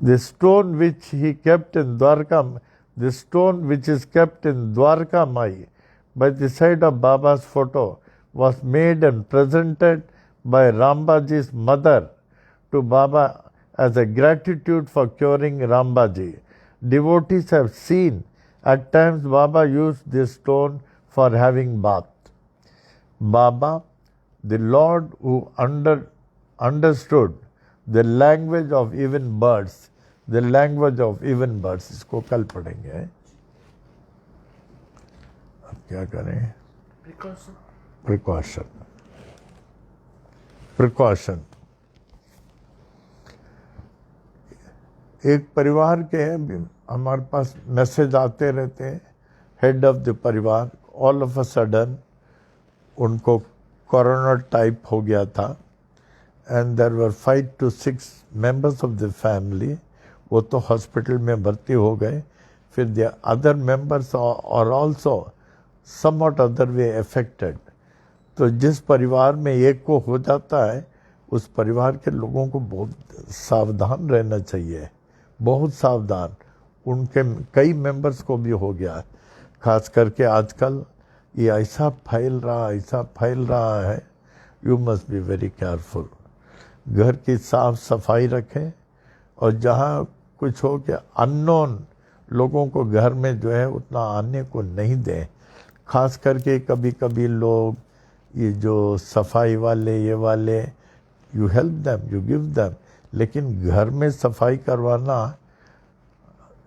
The stone which he kept in Dwarka, the stone which is kept in Dwarka Mai by the side of Baba's photo was made and presented by Rambaji's mother to Baba as a gratitude for curing Rambaji. Devotees have seen at times Baba used this stone for having bath. Baba, the Lord who understood the language of even birds, the language of even birds, इसको कल पढ़ेंगे। अब क्या करें? Precaution. एक परिवार के हमारे पास मैसेज आते रहते हैं, head of the parivar all of a sudden उनको कोरोना टाइप हो गया था, and there were 5 to 6 members of the family. वो तो हॉस्पिटल में भर्ती हो गए। फिर the other members are also somewhat other way affected. तो जिस परिवार में एक को हो जाता है, उस परिवार के लोगों को बहुत सावधान रहना चाहिए, बहुत सावधान। उनके कई मेंबर्स को भी हो गया, खास करके आजकल ये ऐसा फैल रहा है। You must be very careful. घर की साफ सफाई रखें, और जहाँ कुछ हो के अननोन लोगों को घर में जो है उतना आने को नहीं दें। खास करके कभी कभी लोग ये जो सफाई वाले ये वाले, you help them, you give them, लेकिन घर में सफाई करवाना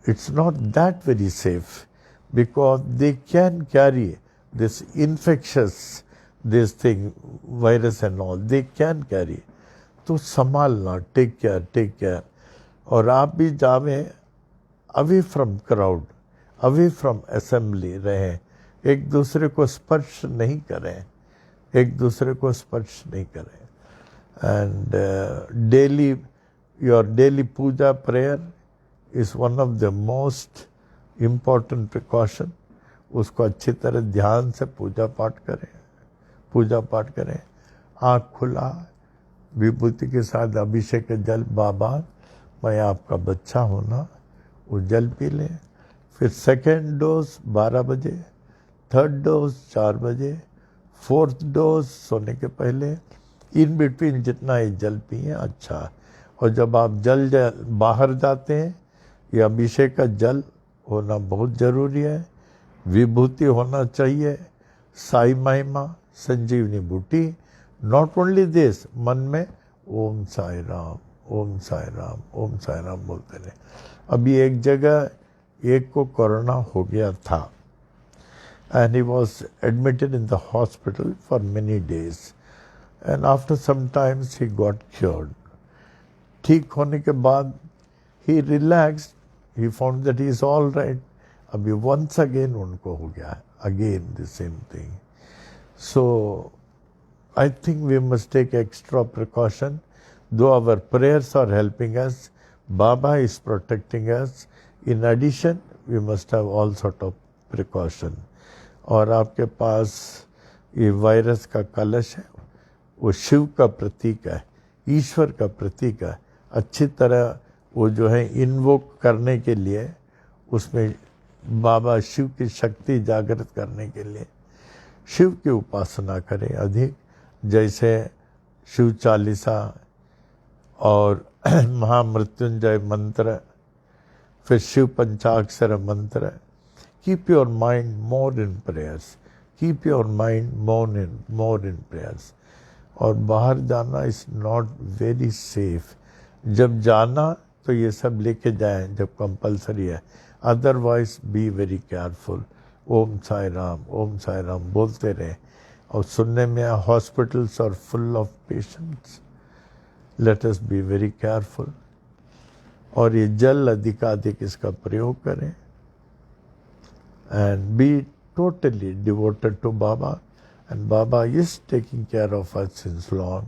it's not that very safe, because they can carry this infectious, this thing, virus and all, they can carry. तो संभालना, टेक केयर। और आप भी जावें, away from crowd, away from assembly रहें, एक दूसरे को स्पर्श नहीं करें, एक दूसरे को स्पर्श नहीं करें। And daily your daily puja prayer is one of the most important precaution. उसको अच्छी तरह ध्यान से पूजा पाठ करें। आँख खुला, विभूति के साथ अभिषेक जल, बाबा मैं आपका बच्चा हूँ ना, वो जल पी लें। फिर सेकेंड डोज 12 बजे, थर्ड डोज 4 बजे, फोर्थ डोज सोने के पहले। इन बिटवीन जितना ही जल पिए अच्छा। और जब आप जल बाहर जाते हैं, ये अभिषेक का जल होना बहुत ज़रूरी है। विभूति होना चाहिए, साई महिमा, संजीवनी बूटी। नॉट ओनली दिस, मन में ओम साई राम, ओम साई राम, ओम साई राम बोलते रहे। अभी एक जगह एक को कोरोना हो गया था and he was admitted in the hospital for many days and after some times he got cured. ठीक होने के बाद he relaxed, he found that he is all right. अभी once again उनको हो गया, again the same thing. So I think we must take extra precaution. Though our prayers are helping us, Baba is protecting us. In addition, we must have all sort of precaution. और आपके पास ये virus का कलश है, वो शिव का प्रतीक है, ईश्वर का प्रतीक है। अच्छी तरह वो जो है इन्वोक करने के लिए, उसमें बाबा शिव की शक्ति जागृत करने के लिए शिव की उपासना करें अधिक, जैसे शिव चालीसा और महामृत्युंजय मंत्र, फिर शिव पंचाक्षर मंत्र। Keep your mind more in prayers, keep your mind more in prayers. और बाहर जाना इज़ नॉट वेरी सेफ। जब जाना तो ये सब लेके जाएं जब कंपलसरी है, otherwise be very careful. Om Sai Ram बोलते रहें। और सुनने में hospitals are full of patients, let us be very careful. और ये जल अधिकाधिक इसका प्रयोग करें and be totally devoted to Baba, and Baba is taking care of us since long.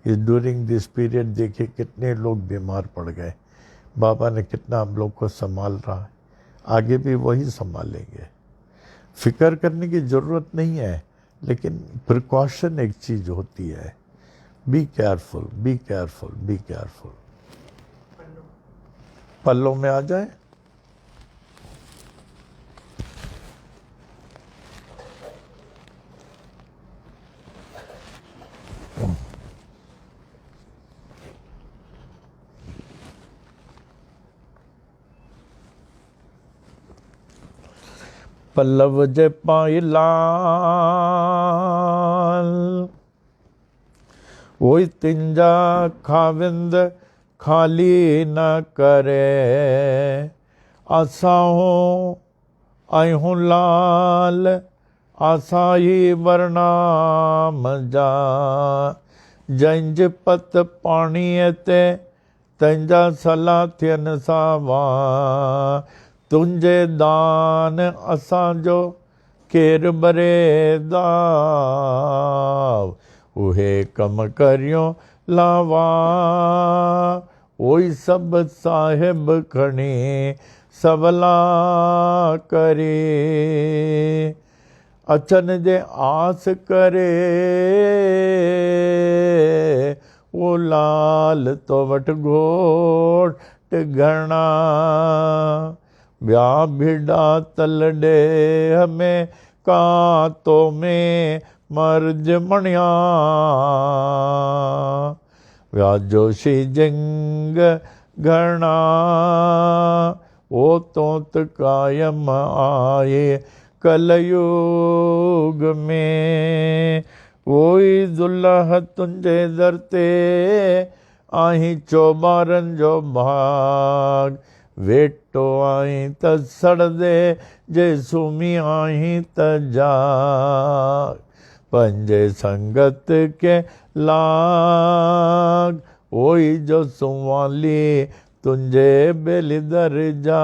Is during this period देखिए कितने लोग बीमार पड़ गए, बाबा ने कितना हम लोग को संभाल रहा है, आगे भी वही संभालेंगे। फिक्र करने की ज़रूरत नहीं है, लेकिन प्रिकॉशन एक चीज़ होती है। Be careful, be careful, be careful. पल्लों में आ जाए। पल्लव जे पाई लाल, वही तिंजा खाविंद खाली न करे। आसाओं आयूं लाल, आसाई वर्णाम जा। जंज पत पाणी ते तंजा सला थियन सावा। तुंहिंजे दान असांजो केर बरेदा, उहे कम करियो लावा। ओई सब साहिब खणी सवला करे। अचन जे आस करे, वो लाल तो वट घोट घणा। ब्या भिड़ा तलडे हमें कांतो में मर्ज मणिया। व्या जोशी जंग घणा, ओ तोत कायम आए कलयुग में। वही दुल्ह तुंहिंजे दर ते आहीं चोबारन जो भाग। वेटो आई त सड़दे जे सुमी आई त जाग। पंजे संगत के लाग, ओई जो सुवाली तुंहिंजे बेली दर जा।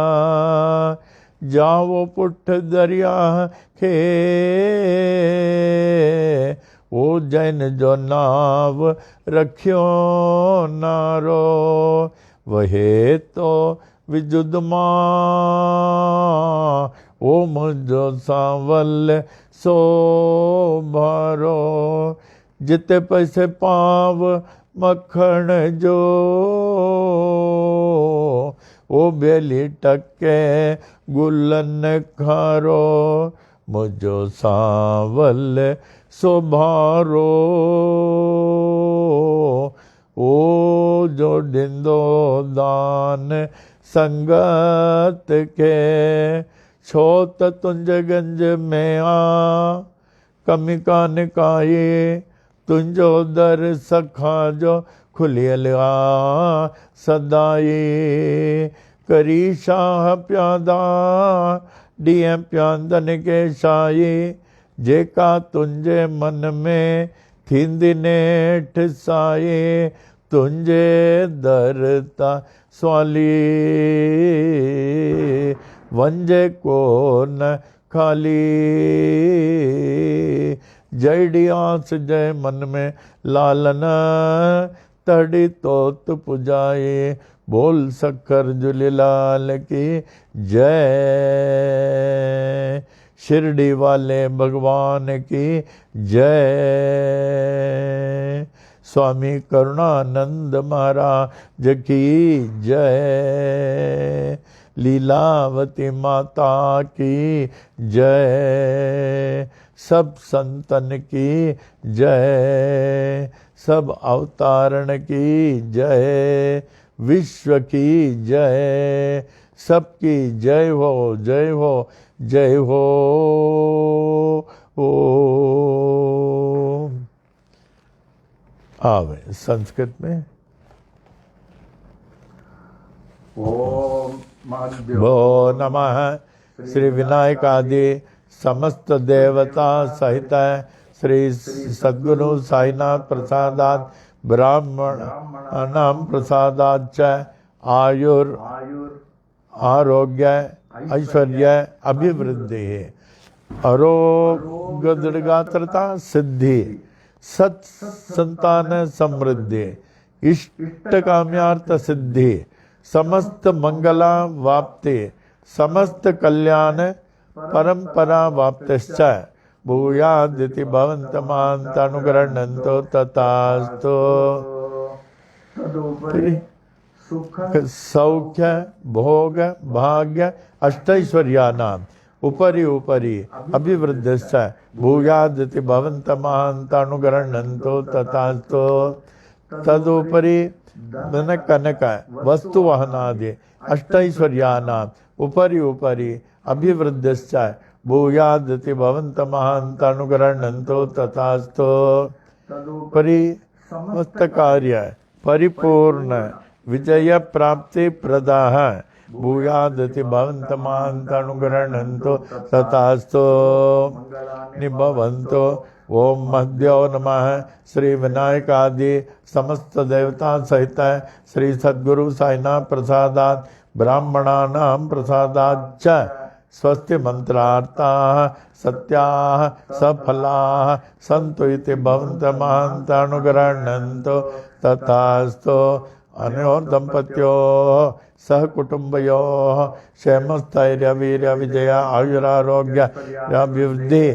जाओ पुठ दरिया खे ओ जैन जो नाव रखियो नारो वहे तो विजुद मां ओ मुझो सांवल सो भारो जिते पैसे पाव मखण जो ओ बेली टके गुलन खारो मुझो सांवल सोभारो ओ जो डिंदो दान संगत के छो त तुंज गंज में आ कमी कान काई तुंजो दर सखा जो खुलियल आ सदाई करी शाह प्यादा डिय प्यांदन के शाही जेका तुंजे मन में थींदी नेठ साई तुंजे दरता स्वाली वंजे को न खाली जयड़ी आस जय मन में लालन तड़ी तोत पुजाए बोल सखर झूलेलाल की जय शिरडी वाले भगवान की जय स्वामी करुणानंद महाराज की जय लीलावती माता की जय सब संतन की जय सब अवतारण की जय विश्व की जय सबकी जय हो जय हो जय हो ओम। आवे संस्कृत में ओम माध्यो भो नमः श्री विनायक आदि समस्त देवता सहित श्री सद्गुरु साईनाथ प्रसादात ब्राह्मणानां प्रसादाच्च आयुर आरोग्य ऐश्वर्य अभिवृद्धि आरोग्य दृढ़गात्रता सिद्धि सत संतान समृद्धि इष्ट काम्यार्थ सिद्धि समस्त मंगला वाप्ति समस्त कल्याण परंपरा वाप्तिश्च भूयादिति भवन्तमान्तनुगृह्णन्तो तथास्तु तदुपरि सुख सौख्य भोग भाग्य अष्टैश्वर्यानाम् उपरि उपरि अभिवृद्धिश्च भूयादिति भवन्तमान्तनुगृह्णन्तो तथास्तु तदुपरि धन कनक वस्तु वहनादि अष्टैश्वर्यानाम् उपरि उपरि अभिवृद्धिश्च भूयादिति भवन्तमान्तनुगृह्णन्तो तथास्तु तदुपरि समस्त कार्य परिपूर्ण विजय प्राप्ति प्रदाः भूयादिति भवन्तमान्तनुगृह्णन्तो तथास्तु निभवन्तु ओम मध्यो नमः श्री विनायक आदि समस्त देवता सहित श्री सद्गुरु साईनाथ प्रसादात् ब्राह्मणानां प्रसादाच्च स्वस्ति मंत्रार्थाः सत्याः सफलाः सन्तु इति भवन्तमान्तनुगृह्णन्तो तथास्तु अनयोः दम्पत्योः सह कुटुम्बयोः क्षेमस्थैर्य वीर्य विजय आयुरारोग्य अभिवृद्धि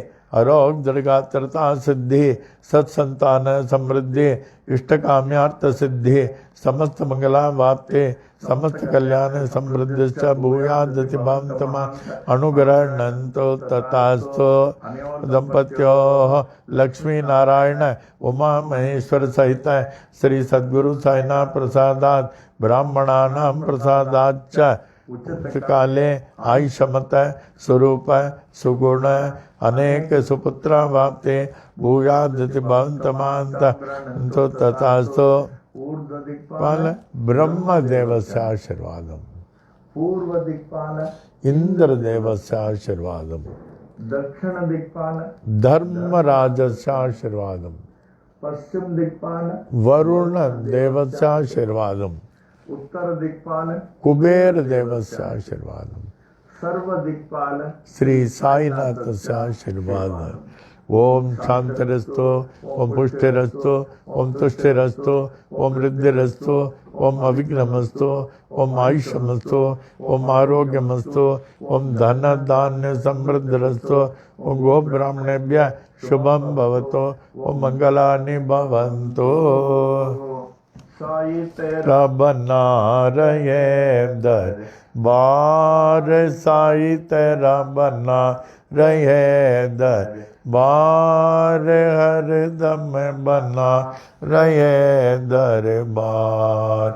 आरोग्य दीर्घात्रता सिद्धि सत्संतान समृद्धि इष्टकाम्यार्थ सिद्धि समस्त मंगला वाप्ते समस्त कल्याण समृद्धिश्च भूयादिति भवन्तमा अनुगृह्णन्तो तथास्तु दंपत्योः लक्ष्मी नारायण उमा महेश्वर सहित श्री सद्गुरु साईनाथ प्रसादात् ब्राह्मणानां प्रसादाच्च काले आयुष्मत स्वरूप सुगुण अनेक सुपुत्र वाप्ते भूयादिति भवन्तमान्तनुगृह्णन्तो तथास्तु दिक्पाल ब्रह्म देवस्य आशीर्वादम पूर्व दिक्पाल इंद्र देवस्य आशीर्वादम दक्षिण दिक्पाल धर्मराजस्य आशीर्वादम पश्चिम दिक्पाल वरुण देवस्य आशीर्वादम उत्तर दिक्पाल कुबेर देवस्य आशीर्वादम सर्व दिक्पाल श्री साईनाथ आशीर्वाद। ओम शांतिरस्तु, ओम पुष्टिरस्तु, ओम तुष्टिरस्तु, ओम रिद्धिरस्तु, ओम अविघ्नमस्तु, ओम आयुष्यमस्तु, ओम आरोग्यमस्तु, ओम धन धान्य समृद्धिरस्तु, ओम गो ब्राह्मणेभ्य शुभम भवतु, ओम मंगलानि भवन्तु। साई तेरा रब नारये दरबार, साई तेरा बना रहे दरबार, हरदम बना रहे दरबार।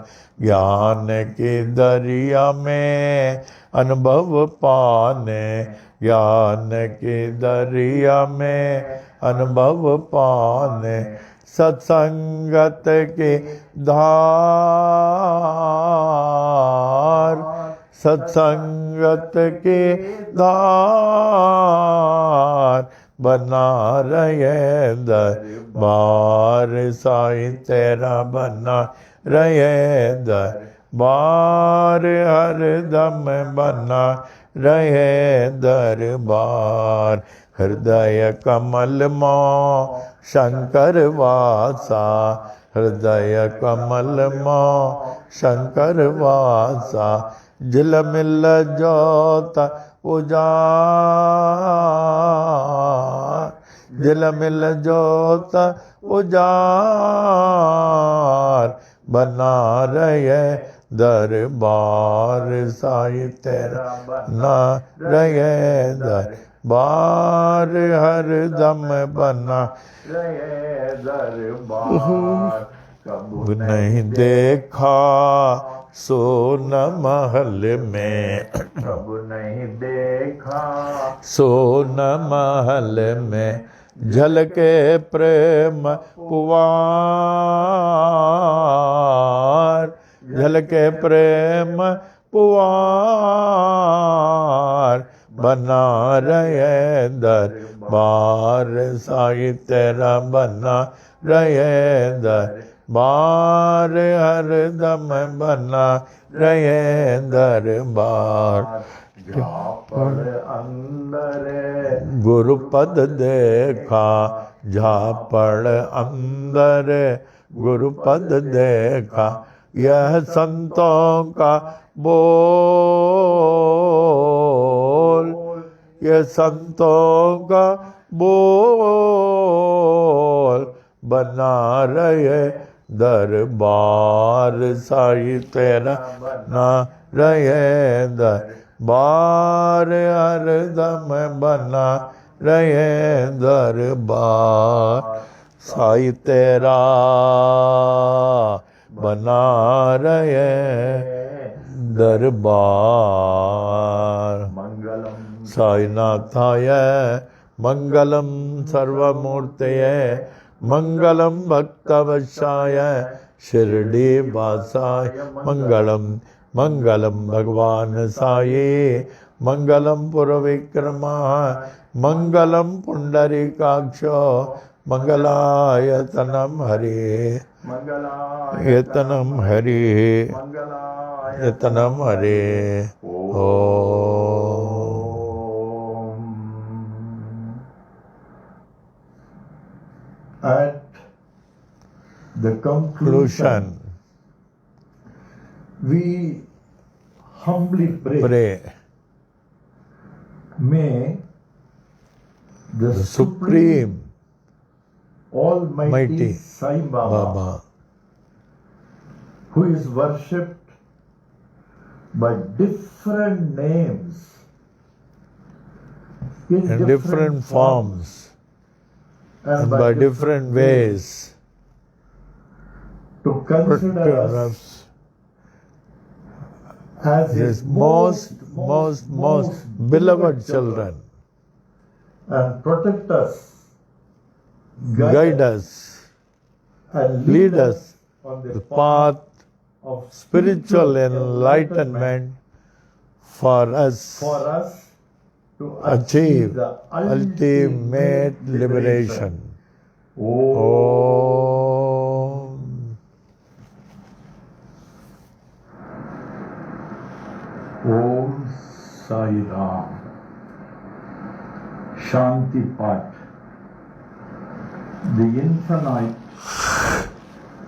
ज्ञान की दरिया में अनुभव पाने, ज्ञान की दरिया में अनुभव पाने, सत्संगत की धार, सत्संगत की धार, बना रहे दरबार, साई तेरा बना रहे दरबार, हरदम बना रहे दरबार। हृदय कमल मों शंकर वासा, हृदय कमल मों शंकर वासा, झिलमिल जोत उजाड़, झिलमिल जोत उजाड़, बना रहे दरबार, साई तेरा बना रहे दरबार, हरदम बना रहे दरबार। कब नहीं देखा सोन महल में, कब नहीं देखा सोन महल में झलके प्रेम पुआर, झलके प्रेम पुआर, बना रहे दरबार, साई तेरा बना रहे दरबार, हरदम बना रहे दरबार। झापड़ अंदर गुरुपद देखा, झापड़ अंदर गुरुपद देखा, यह संतों का बोल, यह संतों का बोल, बना रहे दरबार, साई तेरा बना रहे दरबार, हरदम बना रहे दरबार। साई तेरा बना रहे दरबार। मंगलम साईनाथाय मंगलम सर्वमूर्तये, मंगलम भक्तवत्साय शिरडी वासाय मंगलम, मंगलम भगवान साई, मंगलम पुरविक्रमाय, मंगलम पुंडरीकाक्षो, मंगलायतनम हरे, यतनम हरे, यतनम हरे। ओम। At the conclusion, we humbly pray, Pray may the the Supreme Almighty Mighty Sai Baba, Baba, who is worshipped by different names in different forms and by different ways, to consider protect us us as his most beloved children, and protect us, guide us, and lead us on the the path of spiritual enlightenment for us to achieve the ultimate liberation. Om. Om Sai Ram. शांति पाठ। The infinite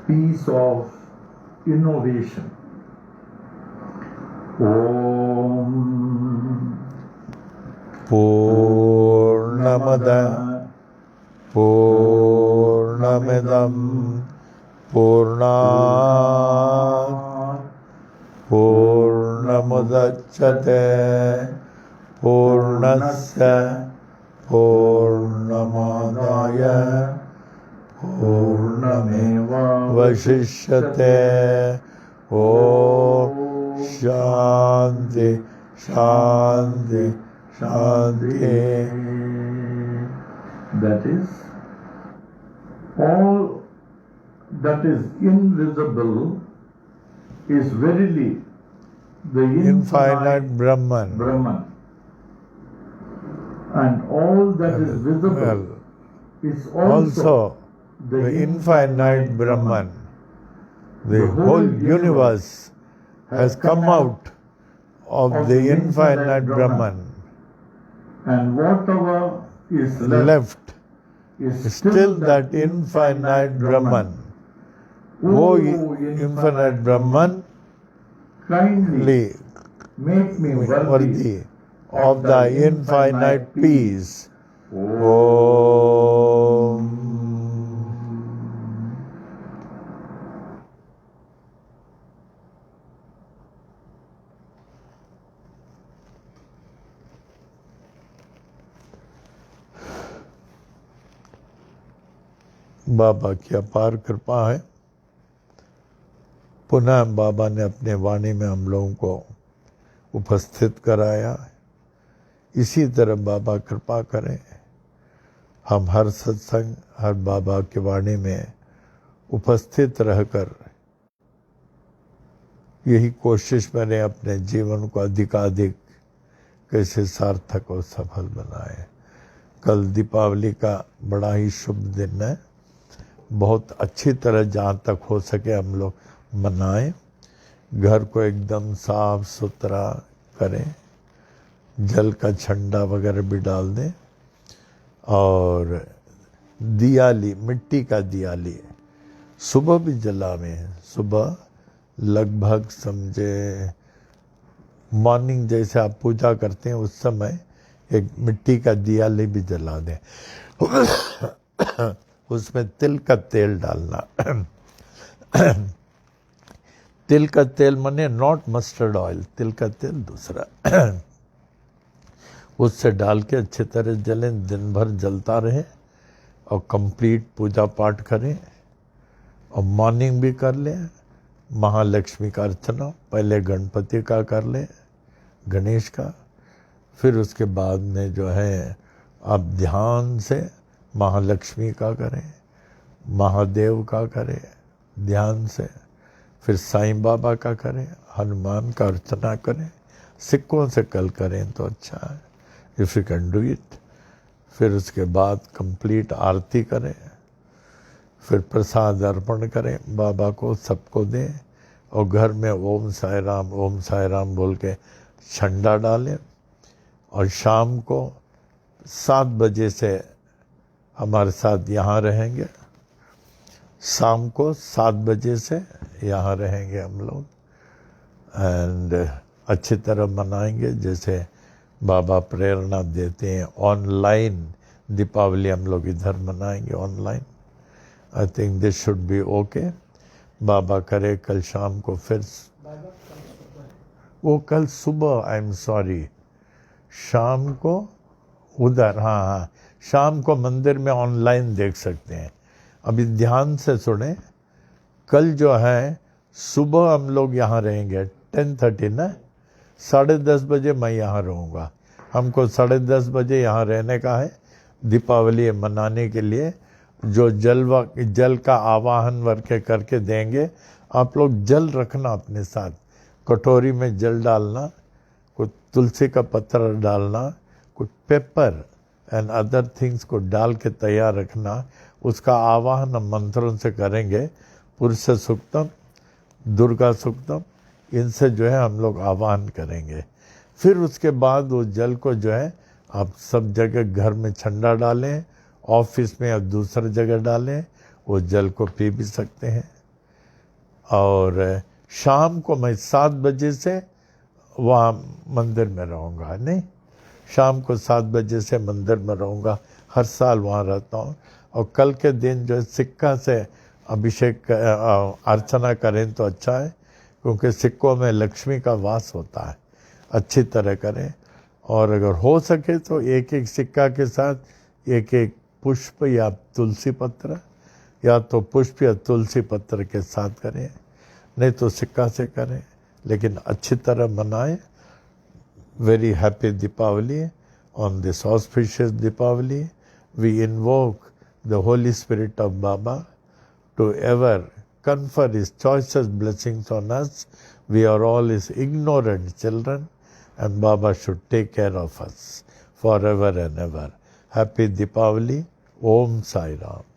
peace of innovation. Om Purnamada Purnamidam Purnat Purnamudachyate Purnasya Purnamadaya Purnameva Vashishyate. Om Shanti Shanti Shanti. That is, all that is invisible is verily the infinite Brahman. And all that is visible is also the infinite Brahman. The whole universe has come out of the infinite Brahman. And whatever is left is still that infinite Brahman. O infinite Brahman, kindly make me worthy of thy infinite peace. Om. बाबा की अपार कृपा है। पुनः बाबा ने अपने वाणी में हम लोगों को उपस्थित कराया। इसी तरह बाबा कृपा करें, हम हर सत्संग, हर बाबा की वाणी में उपस्थित रहकर यही कोशिश मैंने अपने जीवन को अधिकाधिक कैसे सार्थक और सफल बनाए। कल दीपावली का बड़ा ही शुभ दिन है। बहुत अच्छी तरह जहाँ तक हो सके हम लोग मनाएं। घर को एकदम साफ सुथरा करें, जल का छंडा वगैरह भी डाल दें, और दियाली, मिट्टी का दियाली सुबह भी जलावें। सुबह लगभग समझे मॉर्निंग जैसे आप पूजा करते हैं उस समय एक मिट्टी का दियाली भी जला दें। उसमें तिल का तेल डालना। तिल का तेल माने नॉट मस्टर्ड ऑयल, तिल का तेल दूसरा। उससे डाल के अच्छी तरह जलें, दिन भर जलता रहे और कंप्लीट पूजा पाठ करें। और मॉर्निंग भी कर लें महालक्ष्मी का अर्चना, पहले गणपति का कर लें, गणेश का, फिर उसके बाद में जो है आप ध्यान से महालक्ष्मी का करें, महादेव का करें ध्यान से, फिर साईं बाबा का करें, हनुमान का अर्चना करें। सिक्कों से कल करें तो अच्छा है, if you can do it. फिर उसके बाद कंप्लीट आरती करें, फिर प्रसाद अर्पण करें, बाबा को सबको दें, और घर में ओम साई राम बोल के झंडा डालें। और शाम को 7 बजे से हमारे साथ यहाँ रहेंगे, शाम को 7 बजे से यहाँ रहेंगे हम लोग, एंड अच्छी तरह मनाएंगे जैसे बाबा प्रेरणा देते हैं। ऑनलाइन दीपावली हम लोग इधर मनाएंगे online. I think this should be okay. Baba करे कल शाम को फिर वो कल सुबह, आई एम सॉरी, शाम को उधर, हाँ, शाम को मंदिर में ऑनलाइन देख सकते हैं। अभी ध्यान से सुने, कल जो है सुबह हम लोग यहाँ रहेंगे 10:30 ना, 10:30 बजे मैं यहाँ रहूँगा। हमको 10:30 बजे यहाँ रहने का है दीपावली मनाने के लिए। जो जल का आवाहन करके देंगे, आप लोग जल रखना अपने साथ, कटोरी में जल डालना, कुछ तुलसी का पत्थर डालना, कुछ पेपर एंड अदर थिंग्स को डाल के तैयार रखना। उसका आवाहन हम मंत्रों से करेंगे, पुरुष सूक्तम, दुर्गा सूक्तम, इनसे जो है हम लोग आवाहन करेंगे। फिर उसके बाद वो जल को जो है आप सब जगह घर में ठंडा डालें, ऑफिस में आप दूसरी जगह डालें, वो जल को पी भी सकते हैं। और शाम को मैं 7 बजे से वहाँ मंदिर में रहूँगा, नहीं, शाम को 7 बजे से मंदिर में रहूँगा, हर साल वहाँ रहता हूँ। और कल के दिन जो है सिक्का से अभिषेक अर्चना करें तो अच्छा है, क्योंकि सिक्कों में लक्ष्मी का वास होता है, अच्छी तरह करें। और अगर हो सके तो एक एक सिक्का के साथ एक एक पुष्प या तुलसी पत्र, या तो पुष्प या तुलसी पत्र के साथ करें, नहीं तो सिक्का से करें, लेकिन अच्छी तरह मनाएं। Very happy Deepavali. On this auspicious Deepavali, we invoke the Holy Spirit of Baba to ever confer His choicest blessings on us. We are all His ignorant children, and Baba should take care of us forever and ever. Happy Deepavali. Om Sai Ram.